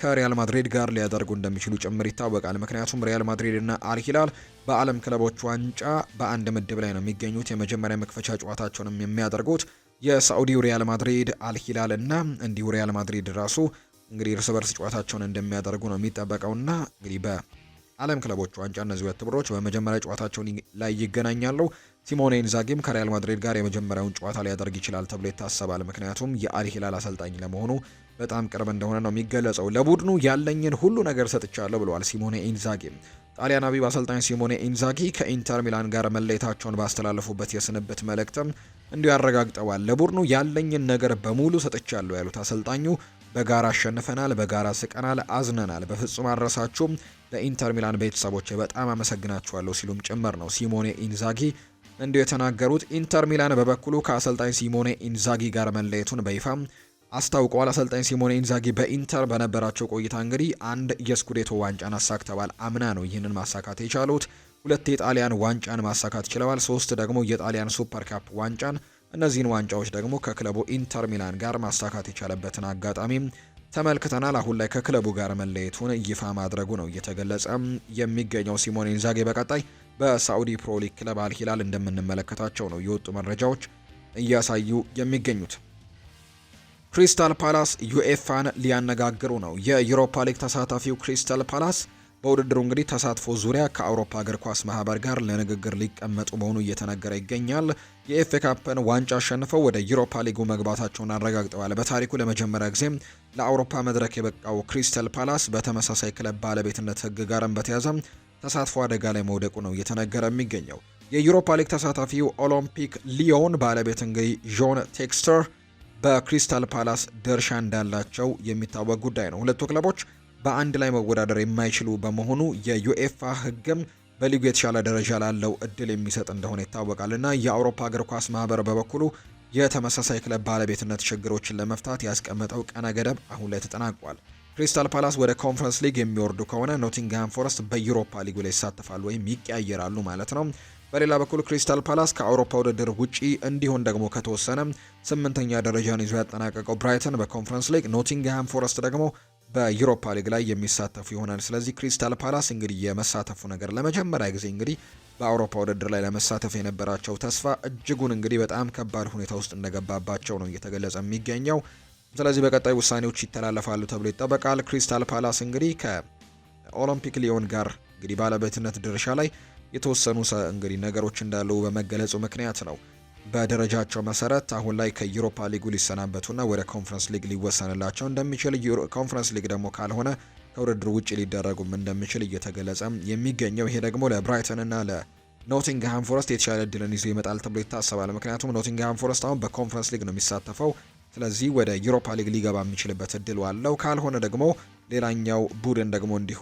ከሪያል ማድሪድ ጋር ሊያደርጉ እንደሚችሉ ጭምር ይታወቃል። ምክንያቱም ሪያል ማድሪድ እና አልሂላል በዓለም ክለቦች ዋንጫ በአንድ ምድብ ላይ ነው የሚገኙት። የመጀመሪያ መክፈቻ ጨዋታቸውንም የሚያደርጉት የሳዑዲው ሪያል ማድሪድ አልሂላል እና እንዲሁ ሪያል ማድሪድ ራሱ እንግዲህ እርስ በርስ ጨዋታቸውን እንደሚያደርጉ ነው የሚጠበቀውና እንግዲህ በዓለም ክለቦች ዋንጫ እነዚህ ሁለት ቡድኖች በመጀመሪያ ጨዋታቸውን ላይ ይገናኛሉ። ሲሞኔ ኢንዛጊም ከሪያል ማድሪድ ጋር የመጀመሪያውን ጨዋታ ሊያደርግ ይችላል ተብሎ ይታሰባል። ምክንያቱም የአልሂላል አሰልጣኝ ለመሆኑ በጣም ቅርብ እንደሆነ ነው የሚገለጸው። ለቡድኑ ያለኝን ሁሉ ነገር ሰጥቻለሁ ብለዋል ሲሞኔ ኢንዛጊ። ጣሊያናዊው አሰልጣኝ ሲሞኔ ኢንዛጊ ከኢንተር ሚላን ጋር መለየታቸውን ባስተላለፉበት የስንብት መልእክትም እንዲሁ ያረጋግጠዋል። ለቡድኑ ያለኝን ነገር በሙሉ ሰጥቻለሁ ያሉት አሰልጣኙ በጋራ አሸንፈናል፣ በጋራ ስቀናል፣ አዝነናል፣ በፍጹም አልረሳችሁም፣ ለኢንተር ሚላን ቤተሰቦች በጣም አመሰግናችኋለሁ ሲሉም ጭምር ነው ሲሞኔ ኢንዛጊ እንዲሁ የተናገሩት። ኢንተር ሚላን በበኩሉ ከአሰልጣኝ ሲሞኔ ኢንዛጊ ጋር መለየቱን በይፋ አስታውቀዋል። አሰልጣኝ ሲሞኔ ኢንዛጊ በኢንተር በነበራቸው ቆይታ እንግዲህ አንድ የስኩዴቶ ዋንጫን አሳክተዋል። አምና ነው ይህንን ማሳካት የቻሉት። 2 የጣሊያን ዋንጫን ማሳካት ችለዋል። 3 ደግሞ የጣሊያን ሱፐር ካፕ ዋንጫን። እነዚህን ዋንጫዎች ደግሞ ከክለቡ ኢንተር ሚላን ጋር ማሳካት የቻለበትን አጋጣሚ ተመልክተናል። አሁን ላይ ከክለቡ ጋር መለየቱን ይፋ ማድረጉ ነው እየተገለጸ የሚገኘው። ሲሞኔ ኢንዛጊ በቀጣይ በሳዑዲ ፕሮ ሊግ ክለብ አልሂላል እንደምንመለከታቸው ነው የወጡ መረጃዎች እያሳዩ የሚገኙት። ክሪስታል ፓላስ ዩኤፋን ሊያነጋግሩ ነው። የዩሮፓ ሊግ ተሳታፊው ክሪስታል ፓላስ በውድድሩ እንግዲህ ተሳትፎ ዙሪያ ከአውሮፓ እግር ኳስ ማህበር ጋር ለንግግር ሊቀመጡ መሆኑ እየተነገረ ይገኛል። የኤፍኤ ካፕን ዋንጫ አሸንፈው ወደ ዩሮፓ ሊጉ መግባታቸውን አረጋግጠዋል። በታሪኩ ለመጀመሪያ ጊዜ ለአውሮፓ መድረክ የበቃው ክሪስታል ፓላስ በተመሳሳይ ክለብ ባለቤትነት ሕግ ጋርም በተያያዘ ተሳትፎ አደጋ ላይ መውደቁ ነው እየተነገረ የሚገኘው። የዩሮፓ ሊግ ተሳታፊው ኦሎምፒክ ሊዮን ባለቤት እንግዲህ ዦን ቴክስተር በክሪስታል ፓላስ ድርሻ እንዳላቸው የሚታወቅ ጉዳይ ነው። ሁለቱ ክለቦች በአንድ ላይ መወዳደር የማይችሉ በመሆኑ የዩኤፋ ሕግም በሊጉ የተሻለ ደረጃ ላለው እድል የሚሰጥ እንደሆነ ይታወቃልና የአውሮፓ እግር ኳስ ማህበር በበኩሉ የተመሳሳይ ክለብ ባለቤትነት ችግሮችን ለመፍታት ያስቀመጠው ቀነ ገደብ አሁን ላይ ተጠናቋል። ክሪስታል ፓላስ ወደ ኮንፈረንስ ሊግ የሚወርዱ ከሆነ ኖቲንግሃም ፎረስት በዩሮፓ ሊጉ ላይ ይሳተፋሉ ወይም ይቀያየራሉ ማለት ነው። በሌላ በኩል ክሪስታል ፓላስ ከአውሮፓ ውድድር ውጪ እንዲሆን ደግሞ ከተወሰነ 8ኛ ደረጃን ይዞ ያጠናቀቀው ብራይተን በኮንፈረንስ ሊግ፣ ኖቲንግሃም ፎረስት ደግሞ በዩሮፓ ሊግ ላይ የሚሳተፉ ይሆናል። ስለዚህ ክሪስታል ፓላስ እንግዲህ የመሳተፉ ነገር ለመጀመሪያ ጊዜ እንግዲህ በአውሮፓ ውድድር ላይ ለመሳተፍ የነበራቸው ተስፋ እጅጉን እንግዲህ በጣም ከባድ ሁኔታ ውስጥ እንደገባባቸው ነው እየተገለጸ የሚገኘው። ስለዚህ በቀጣይ ውሳኔዎች ይተላለፋሉ ተብሎ ይጠበቃል። ክሪስታል ፓላስ እንግዲህ ከኦሎምፒክ ሊዮን ጋር እንግዲህ ባለቤትነት ድርሻ ላይ የተወሰኑ እንግዲህ ነገሮች እንዳሉ በመገለጹ ምክንያት ነው በደረጃቸው መሰረት አሁን ላይ ከዩሮፓ ሊጉ ሊሰናበቱና ወደ ኮንፈረንስ ሊግ ሊወሰንላቸው እንደሚችል ኮንፈረንስ ሊግ ደግሞ ካልሆነ ከውድድሩ ውጭ ሊደረጉም እንደሚችል እየተገለጸ የሚገኘው ይሄ ደግሞ ለብራይተን እና ለኖቲንግሃም ፎረስት የተሻለ እድልን ይዞ ይመጣል ተብሎ ይታሰባል። ምክንያቱም ኖቲንግሃም ፎረስት አሁን በኮንፈረንስ ሊግ ነው የሚሳተፈው። ስለዚህ ወደ ዩሮፓ ሊግ ሊገባ የሚችልበት እድሉ አለው። ካልሆነ ደግሞ ሌላኛው ቡድን ደግሞ እንዲሁ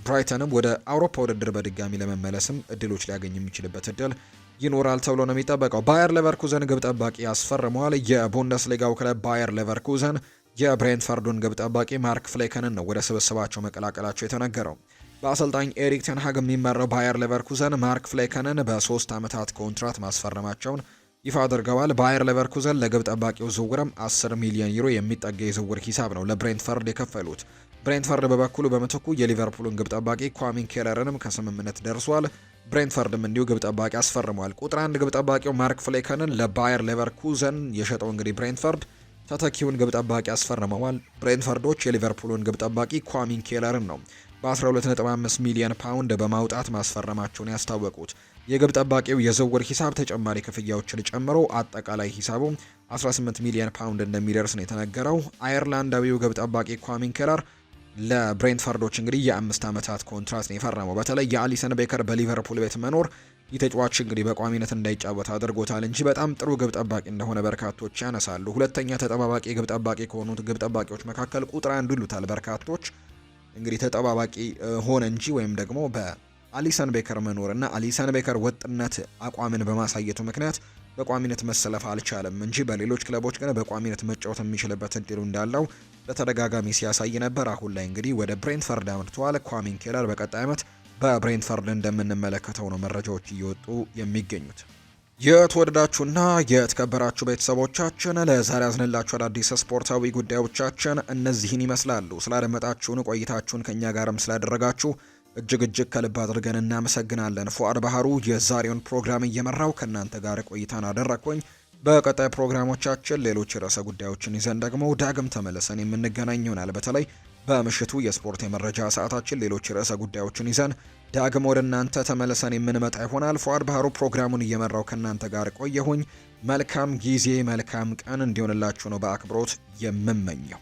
ብራይተንም ወደ አውሮፓ ውድድር በድጋሚ ለመመለስም እድሎች ሊያገኝ የሚችልበት እድል ይኖራል ተብሎ ነው የሚጠበቀው። ባየር ሌቨርኩዘን ግብ ጠባቂ ያስፈርመዋል። የቡንደስሊጋው ክለብ ባየር ሌቨርኩዘን የብሬንትፈርዱን ግብ ጠባቂ ማርክ ፍሌከንን ነው ወደ ስብስባቸው መቀላቀላቸው የተነገረው። በአሰልጣኝ ኤሪክ ቴንሃግ የሚመራው ባየር ሌቨርኩዘን ማርክ ፍሌከንን በ3 ዓመታት ኮንትራት ማስፈረማቸውን ይፋ አድርገዋል። ባየር ሌቨርኩዘን ለግብ ጠባቂው ዝውውርም 10 ሚሊዮን ዩሮ የሚጠጋ የዝውውር ሂሳብ ነው ለብሬንትፈርድ የከፈሉት። ብሬንትፈርድ በበኩሉ በምትኩ የሊቨርፑልን ግብ ጠባቂ ኳሚን ኬለርንም ከስምምነት ደርሷል። ብሬንትፈርድም እንዲሁ ግብ ጠባቂ አስፈርሟል። ቁጥር 1 ግብ ጠባቂው ማርክ ፍሌከንን ለባየር ሌቨርኩዘን የሸጠው እንግዲህ ብሬንትፈርድ ተተኪውን ግብ ጠባቂ አስፈርመዋል። ብሬንትፈርዶች የሊቨርፑልን ግብ ጠባቂ ኳሚን ኬለርን ነው በ12.5 ሚሊዮን ፓውንድ በማውጣት ማስፈረማቸውን ያስታወቁት። የግብ ጠባቂው የዝውውር ሂሳብ ተጨማሪ ክፍያዎችን ጨምሮ አጠቃላይ ሂሳቡ 18 ሚሊዮን ፓውንድ እንደሚደርስ ነው የተነገረው። አየርላንዳዊው ግብ ጠባቂ ኳሚን ኬለር ለብሬንትፈርዶች እንግዲህ የ5 ዓመታት ኮንትራት ነው የፈረመው። በተለይ የአሊሰን ቤከር በሊቨርፑል ቤት መኖር የተጫዋች እንግዲህ በቋሚነት እንዳይጫወት አድርጎታል እንጂ በጣም ጥሩ ግብ ጠባቂ እንደሆነ በርካቶች ያነሳሉ። ሁለተኛ ተጠባባቂ ግብ ጠባቂ ከሆኑት ግብ ጠባቂዎች መካከል ቁጥር 1 ይሉታል በርካቶች። እንግዲህ ተጠባባቂ ሆነ እንጂ ወይም ደግሞ በአሊሰን ቤከር መኖርና አሊሰን ቤከር ወጥነት አቋምን በማሳየቱ ምክንያት በቋሚነት መሰለፍ አልቻለም እንጂ በሌሎች ክለቦች ግን በቋሚነት መጫወት የሚችልበት እድሉ እንዳለው በተደጋጋሚ ሲያሳይ ነበር። አሁን ላይ እንግዲህ ወደ ብሬንትፈርድ አምርተዋል። ኳሚን ኬለር በቀጣይ ዓመት በብሬንትፈርድ እንደምንመለከተው ነው መረጃዎች እየወጡ የሚገኙት። የተወደዳችሁና የተከበራችሁ ቤተሰቦቻችን ለዛሬ ያዝንላችሁ አዳዲስ ስፖርታዊ ጉዳዮቻችን እነዚህን ይመስላሉ። ስላደመጣችሁን ቆይታችሁን ከኛ ጋርም ስላደረጋችሁ እጅግ ከልብ አድርገን እናመሰግናለን። ፉአድ ባህሩ የዛሬውን ፕሮግራም እየመራው ከእናንተ ጋር ቆይታን አደረግኩኝ። በቀጣይ ፕሮግራሞቻችን ሌሎች ርዕሰ ጉዳዮችን ይዘን ደግሞ ዳግም ተመልሰን የምንገናኝ ይሆናል። በተለይ በምሽቱ የስፖርት የመረጃ ሰዓታችን ሌሎች ርዕሰ ጉዳዮችን ይዘን ዳግም ወደ እናንተ ተመልሰን የምንመጣ ይሆናል። ፉአድ ባህሩ ፕሮግራሙን እየመራው ከእናንተ ጋር ቆየሁኝ። መልካም ጊዜ መልካም ቀን እንዲሆንላችሁ ነው በአክብሮት የምመኘው።